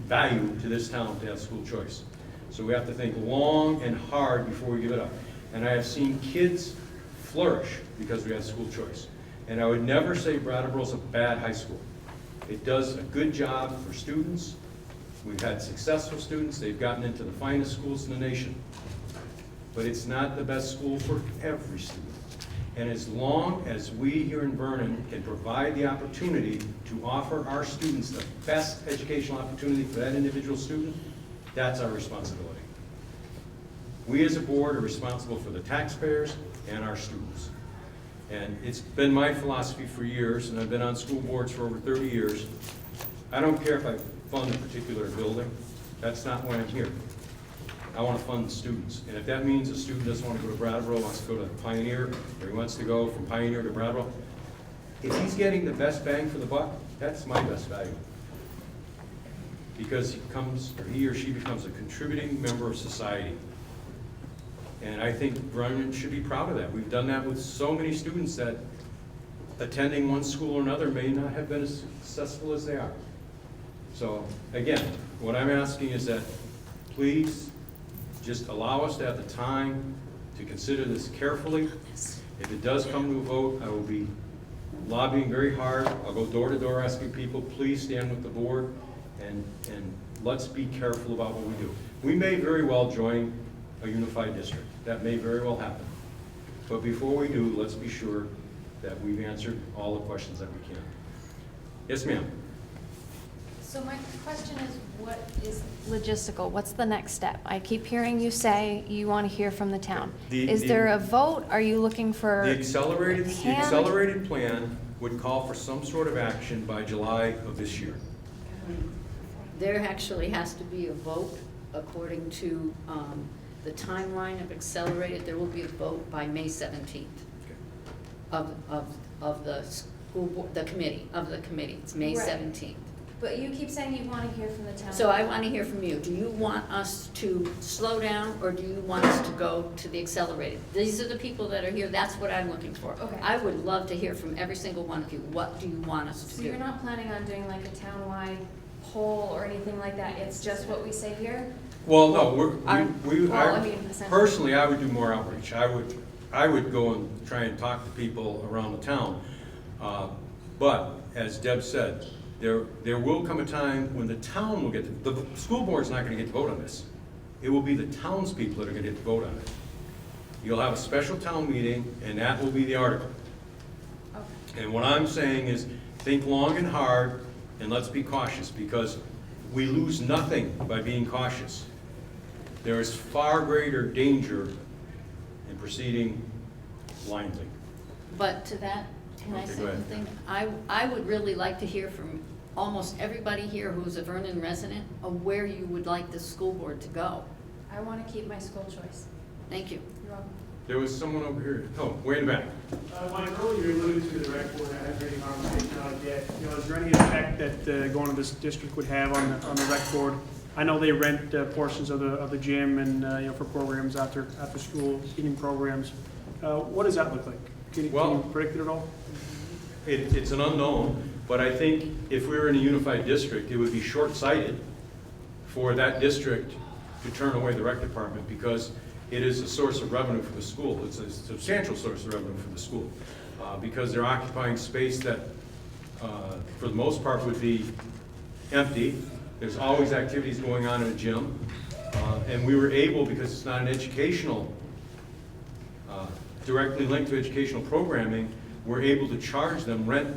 value to this town to have school choice. So we have to think long and hard before we give it up. And I have seen kids flourish because we have school choice. And I would never say Brattleboro's a bad high school. It does a good job for students. We've had successful students. They've gotten into the finest schools in the nation. But it's not the best school for every student. And as long as we here in Vernon can provide the opportunity to offer our students the best educational opportunity for that individual student, that's our responsibility. We as a board are responsible for the taxpayers and our students. And it's been my philosophy for years, and I've been on school boards for over 30 years. I don't care if I fund a particular building. That's not why I'm here. I want to fund students. And if that means a student doesn't want to go to Brattleboro, wants to go to Pioneer, or he wants to go from Pioneer to Brattleboro, if he's getting the best bang for the buck, that's my best value. Because he or she becomes a contributing member of society. And I think Vernon should be proud of that. We've done that with so many students that attending one school or another may not have been as successful as they are. So again, what I'm asking is that please just allow us to have the time to consider this carefully. If it does come to a vote, I will be lobbying very hard. I'll go door to door asking people, please stand with the board, and let's be careful about what we do. We may very well join a unified district. That may very well happen. But before we do, let's be sure that we've answered all the questions that we can. Yes, ma'am. So my question is, what is logistical? What's the next step? I keep hearing you say you want to hear from the town. Is there a vote? Are you looking for? The accelerated plan would call for some sort of action by July of this year. There actually has to be a vote according to the timeline of accelerated. There will be a vote by May 17th of the school board, the committee. It's May Right. 17th. But you keep saying you want to hear from the town. So I want to hear from you. Do you want us to slow down, or do you want us to go to the accelerated? These are the people that are here. That's what I'm looking for. Okay. I would love to hear from every single one of you. What do you want us to So do? you're not planning on doing like a townwide poll or anything like that? It's just what we say here? Well, no, personally, I would do more outreach. I would go and try and talk to people around the town. But as Deb said, there will come a time when the town will get the school board's not going to get to vote on this. It will be the townspeople that are going to get to vote on it. You'll have a special town meeting, and that will be the article. Okay. And what I'm saying is, think long and hard, and let's be cautious, because we lose nothing by being cautious. There is far greater danger in proceeding blindly. But to that, can I Okay, say go ahead. something? I would really like to hear from almost everybody here who's a Vernon resident of where you would like the school board to go. I want to keep my school choice. Thank you. You're welcome. There was someone over here, oh, way in the back. Mike, earlier you alluded to the rec board, I haven't heard any conversation on it yet. You know, is there any effect that going to this district would have on the rec board? I know they rent portions of the gym and, you know, for programs after school, eating programs. What does that look like? Can you predict it at all? It's an unknown, but I think if we were in a unified district, it would be short-sighted for that district to turn away the rec department, because it is a source of revenue for the school. It's a substantial source of revenue for the school, because they're occupying space that, for the most part, would be empty. There's always activities going on in a gym, and we were able, because it's not an educational, directly linked to educational programming, we're able to charge them rent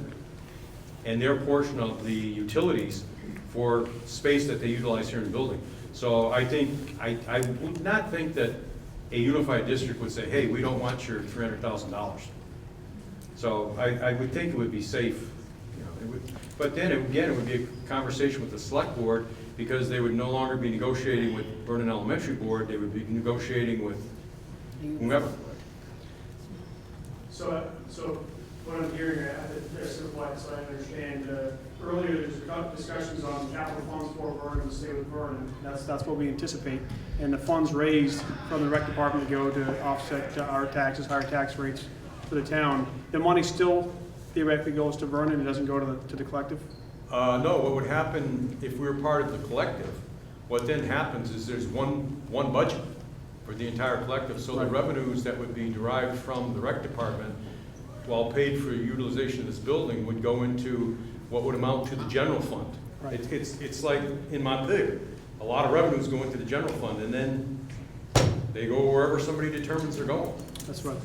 and their portion of the utilities for space that they utilize here in the building. So I think, I would not think that a unified district would say, hey, we don't want your $300,000. So I would think it would be safe, you know, it would, but then again, it would be a conversation with the select board, because they would no longer be negotiating with Vernon Elementary Board, they would be negotiating with whomever. So what I'm hearing, so I understand, earlier there's discussions on capital funds for Vernon, to stay with Vernon. That's what we anticipate. And the funds raised from the rec department to go to offset our taxes, higher tax rates for the town. The money still theoretically goes to Vernon, it doesn't go to the collective? No, what would happen if we were part of the collective, what then happens is there's one budget for the entire collective, so the revenues that would be derived from the rec department, while paid for utilization of this building, would go into what would amount to the general fund. Right. It's like in Montpelier, a lot of revenues go into the general fund, and then they go wherever somebody determines they're going. That's right.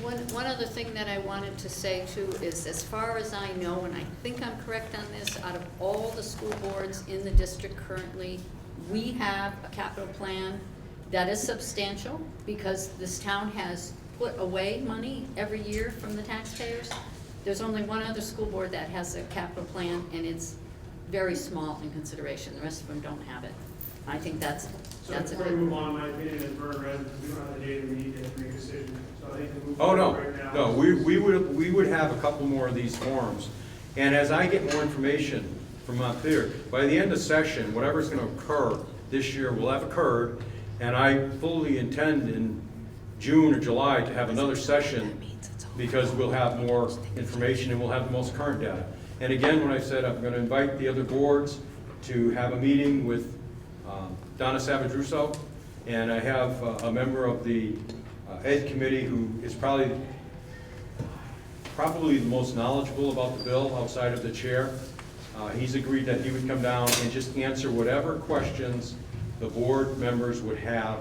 One other thing that I wanted to say too is, as far as I know, and I think I'm correct on this, out of all the school boards in the district currently, we have a capital plan that is substantial, because this town has put away money every year from the taxpayers. There's only one other school board that has a capital plan, and it's very small in consideration. The rest of them don't have it. I think that's a Before we good. move on, my opinion is Vernon residents, we don't have the data we need to make a decision. So I think to move Oh, no, forward right now. no, we would have a couple more of these forms. And as I get more information from Montpelier, by the end of session, whatever's gonna occur this year will have occurred, and I fully intend in June or July to have another session, because we'll have more information and we'll have the most current data. And again, when I said I'm gonna invite the other boards to have a meeting with Donna Savage-Russo And I have a member of the Ed Committee who is probably the most knowledgeable about the bill outside of the chair. He's agreed that he would come down and just answer whatever questions the board members would have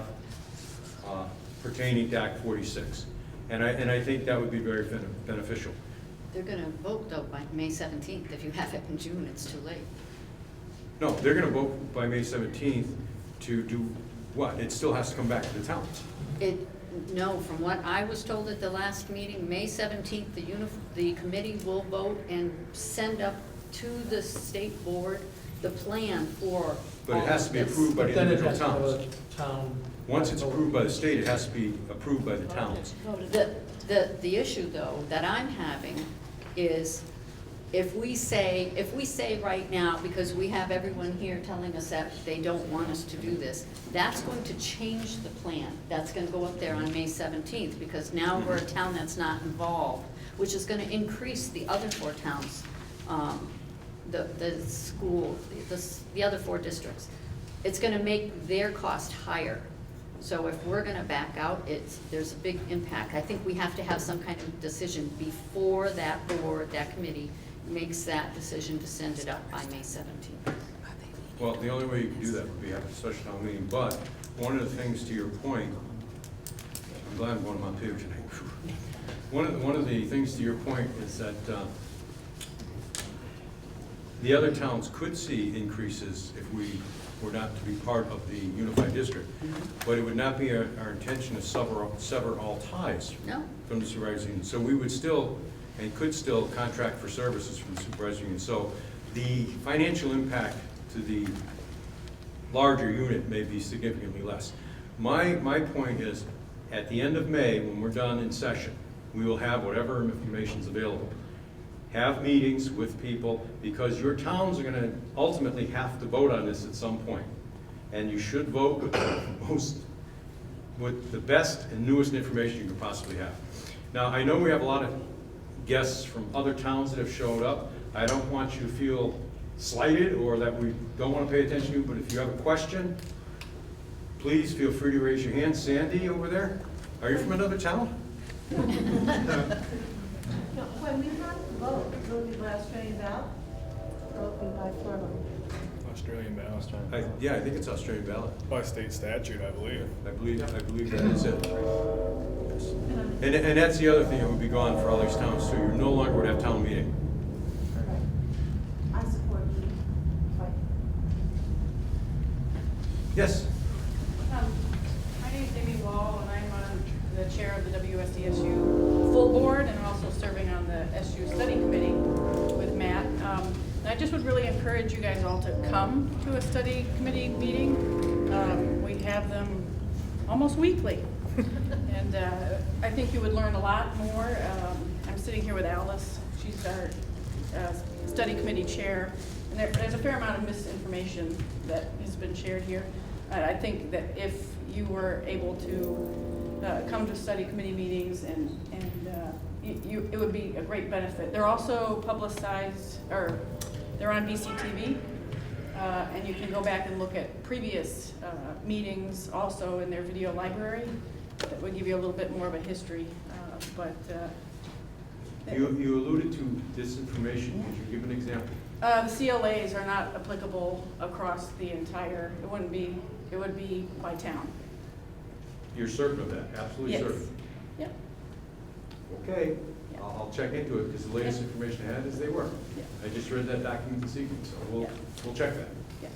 pertaining to Act 46. And I think that would be very beneficial. They're gonna vote though by May 17th. If you have it in June, it's too late. No, they're gonna vote by May 17th to do what? It still has to come back to the towns. No, from what I was told at the last meeting, May 17th, the committee will vote and send up to the state board the plan for But it has to be approved by the Then it individual has to go towns. to town. Once it's approved by the state, it has to be approved by the towns. The issue though that I'm having is if we say right now, because we have everyone here telling us that they don't want us to do this, that's going to change the plan. That's gonna go up there on May 17th, because now we're a town that's not involved, which is gonna increase the other 4 towns, the other 4 districts. It's gonna make their cost higher. So if we're gonna back out, there's a big impact. I think we have to have some kind of decision before that board, that committee, makes that decision to send it up by May 17th. Well, the only way you can do that would be have a special town meeting, but one of the things to your point, I'm glad I'm going to Montpelier tonight. One of the things to your point is that the other towns could see increases if we were not to be part of the unified district, but it would not be our intention to sever all ties from the supervisors union. So we would still and could still contract for services from the supervisor union. So the financial impact to the larger unit may be significantly less. My point is, at the end of May, when we're done in session, we will have whatever information is available. Have meetings with people, because your towns are going to ultimately have to vote on this at some point. And you should vote with the best and newest information you could possibly have. Now, I know we have a lot of guests from other towns that have showed up. I don't want you to feel slighted or that we don't want to pay attention to you, but if you have a question, please feel free to raise your hand. Sandy over there, are you from another town? No, when we have to vote, will it be by Australian ballot or will it be by floor vote? Australian ballot. Yeah, I think it's Australian ballot. By state statute, I believe. I believe that is it. Yes. And that's the other thing that would be gone for all these towns too. You no longer would have town meeting. I support the fight. Yes. My name is Amy Wall, and I'm on the chair of the WSDSU full board, and also serving on the SU study committee with Matt. And I just would really encourage you guys all to come to a study committee meeting. We have them almost weekly, and I think you would learn a lot more. I'm sitting here with Alice. She's our study committee chair, and there's a fair amount of misinformation that has been shared here. I think that if you were able to come to study committee meetings and it would be a great benefit. They're also publicized, or they're on BCTV, and you can go back and look at previous meetings also in their video library. That would give you a little bit more of a history, You alluded to disinformation. Could you give an example? The CLAs are not applicable across the entire, it would be by town. You're certain of that? Absolutely certain? Yep. Okay, I'll check into it, because the latest information I had is they were. Yeah. I just read that document this evening, so we'll check that. Yeah.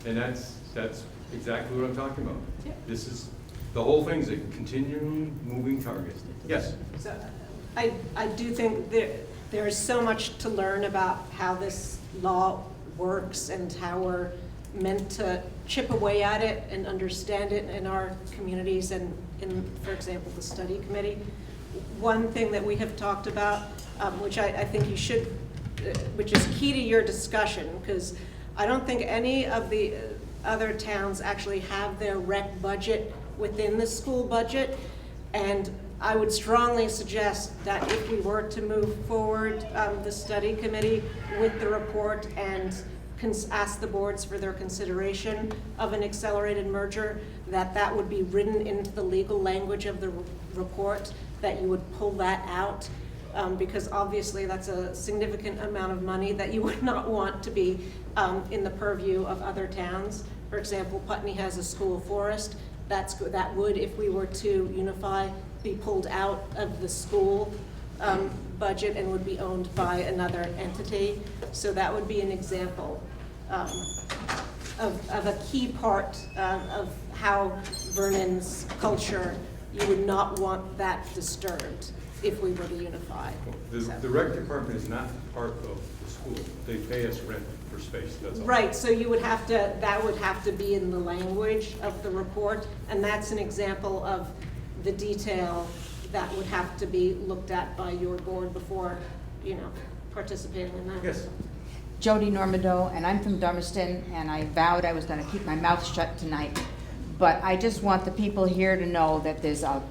And that's exactly what I'm talking about. Yeah. This is, the whole thing's a continuing moving target. Yes? So I do think there is so much to learn about how this law works and how we're meant to chip away at it and understand it in our communities and in, for example, the study committee. One thing that we have talked about, which I think you should, which is key to your discussion, because I don't think any of the other towns actually have their rec budget within the school budget, and I would strongly suggest that if we were to move forward the study committee with the report and ask the boards for their consideration of an accelerated merger, that would be written into the legal language of the report, that you would pull that out, because obviously that's a significant amount of money that you would not want to be in the purview of other towns. For example, Putney has a school forest. That would, if we were to unify, be pulled out of the school budget and would be owned by another entity. So that would be an example of a key part of how Vernon's culture, you would not want that disturbed if we were to unify. The rec department is not part of the school. They pay us rent for space, that's all. Right, so you would have to, that would have to be in the language of the report, and that's an example of the detail that would have to be looked at by your board before, participating in that. Yes. Jody Normando, and I'm from Dummerston, and I vowed I was going to keep my mouth shut tonight. But I just want the people here to know that there's a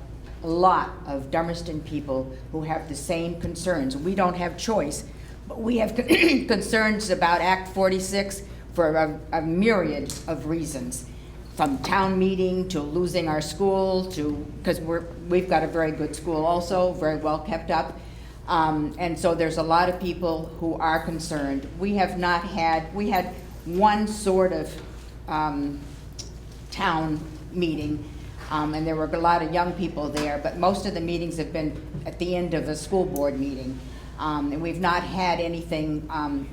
lot of Dummerston people who have the same concerns. We don't have choice, but we have concerns about Act 46 for a myriad of reasons, from town meeting to losing our school to, because we've got a very good school also, very well kept up. And so there's a lot of people who are concerned. We had one sort of town meeting, and there were a lot of young people there, but most of the meetings have been at the end of a school board meeting. And we've not had anything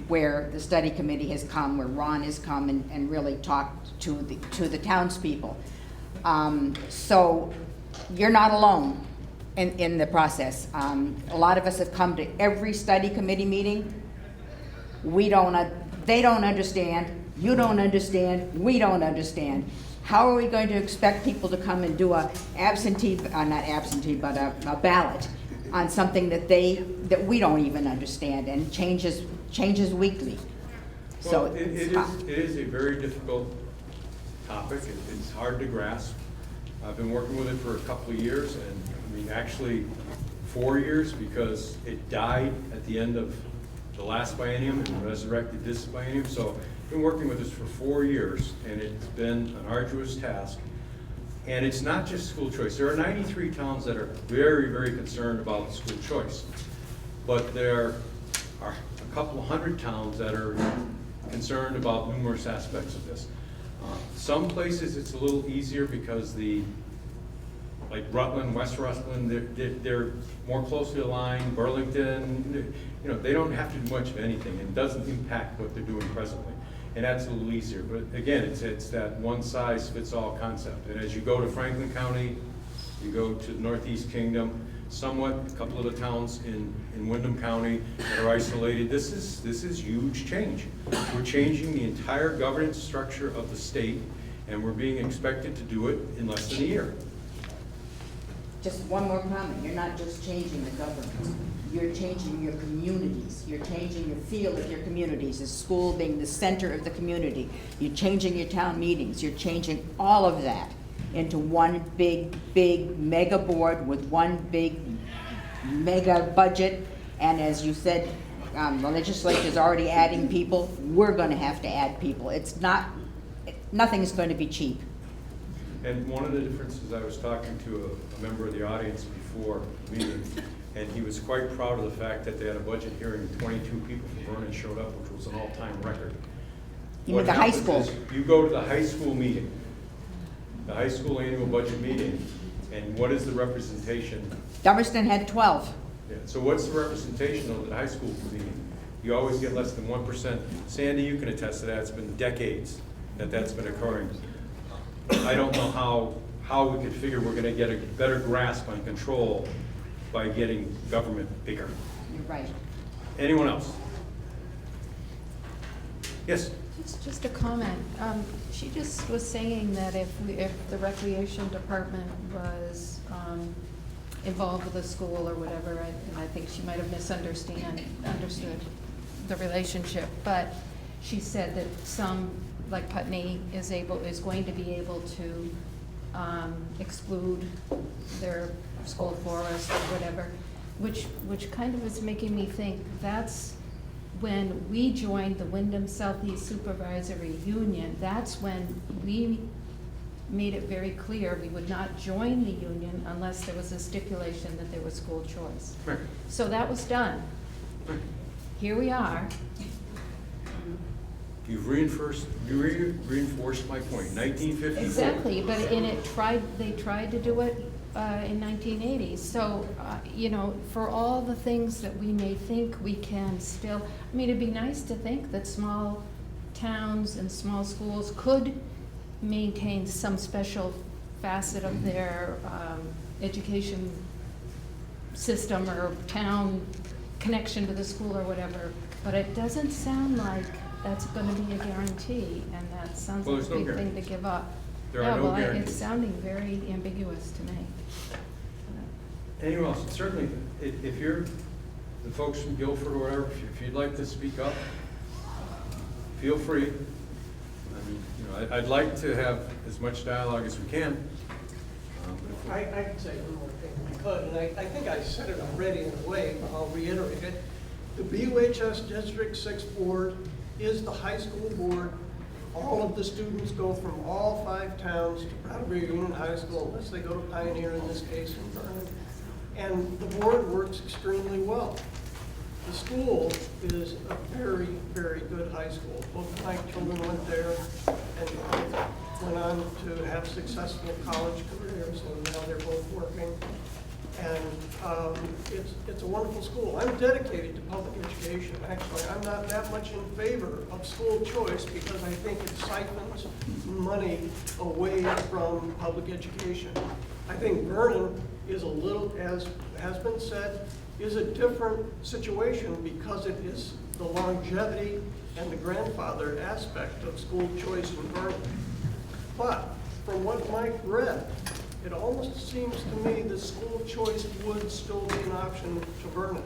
where the study committee has come, where Ron has come and really talked to the townspeople. So you're not alone in the process. A lot of us have come to every study committee meeting. They don't understand, you don't understand, we don't understand. How are we going to expect people to come and do a ballot on something that we don't even understand and changes weekly? Well, So it is a very difficult topic. It's hard to grasp. I've been working with it for a couple of years, and actually 4 years, because it died at the end of the last biennium and resurrected this biennium. So I've been working with this for 4 years, and it's been an arduous task. And it's not just school choice. There are 93 towns that are very, very concerned about school choice. But there are a couple hundred towns that are concerned about numerous aspects of this. Some places it's a little easier because like Rutland, West Rutland, they're more closely aligned. Burlington, they don't have to do much of anything. It doesn't impact what they're doing presently. And that's a little easier. But again, it's that one-size-fits-all concept. And as you go to Franklin County, you go to the Northeast Kingdom, somewhat a couple of the towns in Windham County that are isolated, this is huge change. We're changing the entire governance structure of the state, and we're being expected to do it in less than a year. Just one more comment. You're not just changing the government. You're changing your communities. You're changing your feel of your communities, the school being the center of the community. You're changing your town meetings. You're changing all of that into one big mega board with one big mega budget. And as you said, the legislature's already adding people. We're going to have to add people. Nothing's going to be cheap. And one of the differences, I was talking to a member of the audience before the meeting, and he was quite proud of the fact that they had a budget hearing and 22 people from Vernon showed up, which was an all-time record. You mean the high school? You go to the high school meeting, the high school annual budget meeting, and what is the representation? Dummerston had 12. Yeah, so what's the representation of the high school meeting? You always get less than 1%. Sandy, you can attest to that. It's been decades that that's been occurring. I don't know how we could figure we're going to get a better grasp on control by getting government bigger. You're right. Anyone else? Yes? Just a comment. She just was saying that if the recreation department was involved with the school or whatever, and I think she might have understood the relationship, but she said that some, like Putney, is going to be able to exclude their school forest or whatever, which kind of is making me think that's when we joined the Wyndham Southeast Supervisory Union, that's when we made it very clear we would not join the union unless there was a stipulation that there was school choice. Right. So that was done. Here we are. You've reinforced my point, 1954. Exactly, but they tried to do it in 1980. So, you know, for all the things that we may think we can still, I mean, it'd be nice to think that small towns and small schools could maintain some special facet of their education system or town connection to the school or whatever, but it doesn't sound like that's gonna be a guarantee, and that sounds Well, like a there's no big thing to guarantees. give up. There Yeah, are no well, guarantees. it's sounding very ambiguous to me. Anyone else? Certainly, if you're the folks from Guilford or whatever, if you'd like to speak up, feel free. I mean, you know, I'd like to have as much dialogue as we can. I could say one more thing if I could, and I think I said it already in a way, but I'll reiterate it. The BUHS District 6 Board is the high school board. All of the students go from all 5 towns to Brattleboro Union High School, unless they go to Pioneer in this case, in Vernon. And the board works extremely well. The school is a very, very good high school. Both of my children went there and went on to have successful college careers, and now they're both working. And it's a wonderful school. I'm dedicated to public education. Actually, I'm not that much in favor of school choice because I think it siphons money away from public education. I think Vernon is a little, as has been said, is a different situation because it is the longevity and the grandfather aspect of school choice in Vernon. But from what Mike read, it almost seems to me that school choice would still be an option to Vernon.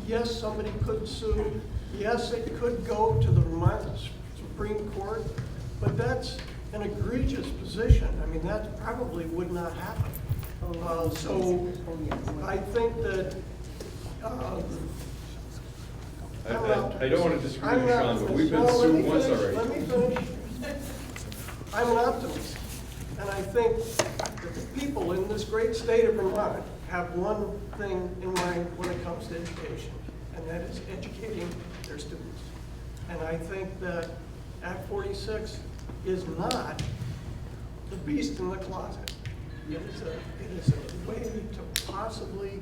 Yes, somebody could sue. Yes, it could go to the Vermont Supreme Court, but that's an egregious position. I mean, that probably would not happen. So I think that I don't want to disagree with Sean, but we've been sued once already. Let me finish. I'm an optimist, and I think that the people in this great state of Vermont have one thing in mind when it comes to education, and that is educating their students. And I think that Act 46 is not the beast in the closet. It is a way to possibly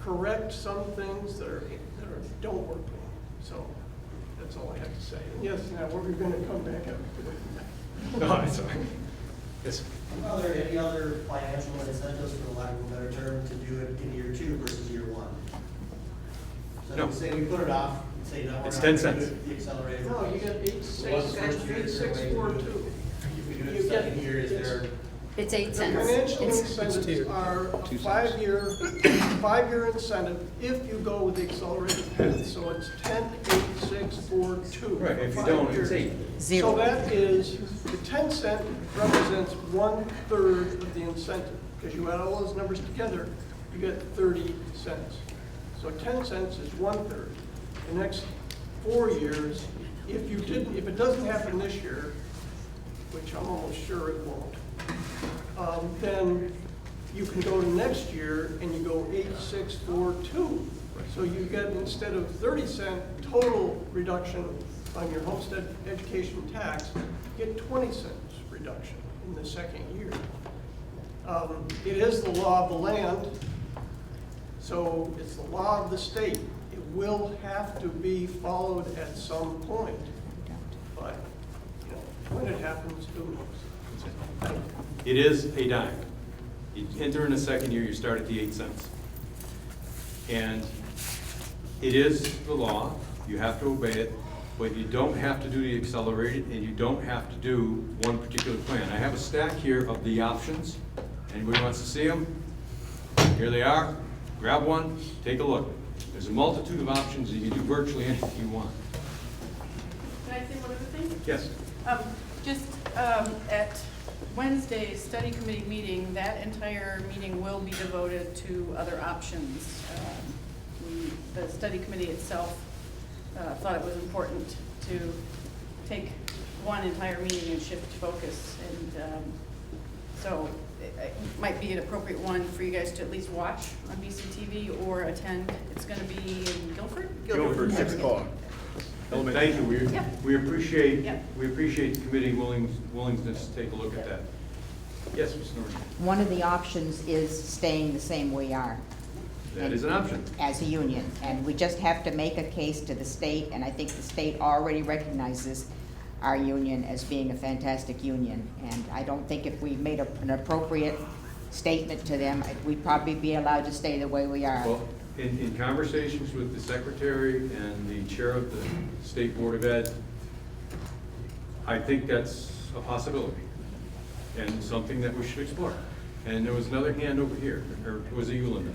correct some things that don't work well. So that's all I have to say. And yes, now we're going to come back up. No, it's all right. Yes. Are there any other financial incentives, for lack of a better term, to do it in year 2 versus year 1? So No. say we put it off, and say no, we're It's not 10 gonna do cents. it, the accelerated. No, you get 8,642. If we do it the second year, is there? It's 8 The cents. financial It's incentives are a five-year incentive if you go with the accelerated path. So it's 10, 8, 6, 4, 2. Right, if you 5 don't, years. it's 8. So that is, the 10 cent represents 1/3 of the incentive. Because you add all those numbers together, you get 30 cents. So 10 cents is 1/3. The next 4 years, if it doesn't happen this year, which I'm almost sure it won't, then you can go to next year and you go 8,642. So you get, instead of 30-cent total reduction on your homestead education tax, you get 20 cents reduction in the second year. It is the law of the land, so it's the law of the state. It will have to be followed at some point, but you know, when it happens, who knows? It is a dime. You enter in the second year, you start at the 8 cents. And it is the law, you have to obey it, but you don't have to do the accelerated, and you don't have to do one particular plan. I have a stack here of the options. Anybody wants to see them? Here they are. Grab one, take a look. There's a multitude of options, and you can do virtually anything you want. Can I say one other thing? Yes? At Wednesday's study committee meeting, that entire meeting will be devoted to other options. The study committee itself thought it was important to take one entire meeting and shift focus. And so it might be an appropriate one for you guys to at least watch on BCTV or attend. It's going to be in Guilford? Guilford, 6 o'clock. Thank you. We appreciate, Yep. we appreciate the committee willingness to take a look at that. Yes, Ms. Norton? One of the options is staying the same we are. That is an option. As a union, and we just have to make a case to the state, and I think the state already recognizes our union as being a fantastic union, and I don't think if we made an appropriate statement to them, we'd probably be allowed to stay the way we are. Well, in conversations with the secretary and the chair of the State Board of Ed, I think that's a possibility and something that we should explore. And there was another hand over here, or was it you, Linda?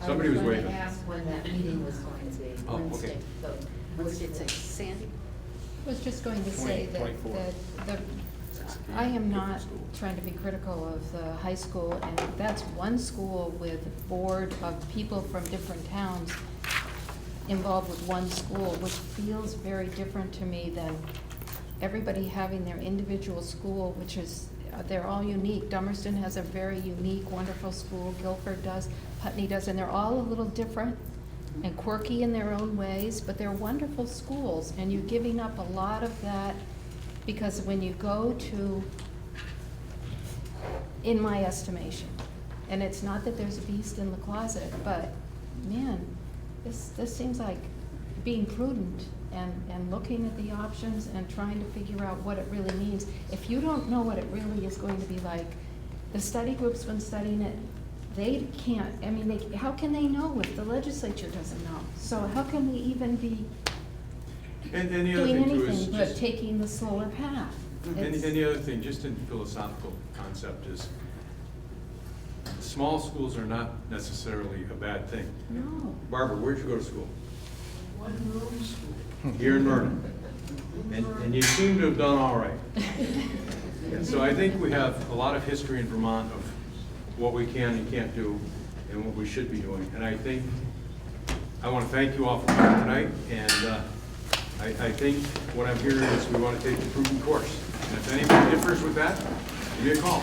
Somebody was waving. I was going to ask when that meeting was going to be. Oh, Wednesday. okay. So, What did it say, Sandy? I was just going to say that, 24. I am not trying to be critical of the high school, and that's one school with a board of people from different towns involved with one school, which feels very different to me than everybody having their individual school, which is, they're all unique. Dummerston has a very unique, wonderful school, Guilford does, Putney does, and they're all a little different and quirky in their own ways, but they're wonderful schools, and you're giving up a lot of that, because when you go to, in my estimation, and it's not that there's a beast in the closet, but man, this seems like being prudent and looking at the options and trying to figure out what it really means. If you don't know what it really is going to be like, the study group's been studying it, they can't, I mean, how can they know if the legislature doesn't know? So how can they even be And the other doing thing too is anything but just, taking the slower path? and It's- the other thing, just in philosophical concept is, small schools are not necessarily a bad thing. No. Barbara, where'd you go to school? One room school. Here in Vernon. And you seem to have done all right. And so I think we have a lot of history in Vermont of what we can and can't do and what we should be doing. And I think, I want to thank you all for coming tonight. And I think what I'm hearing is we want to take the prudent course. And if anybody differs with that, give me a call.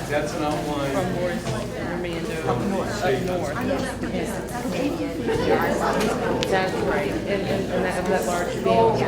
That's an outline. From north. That's right, and that large field.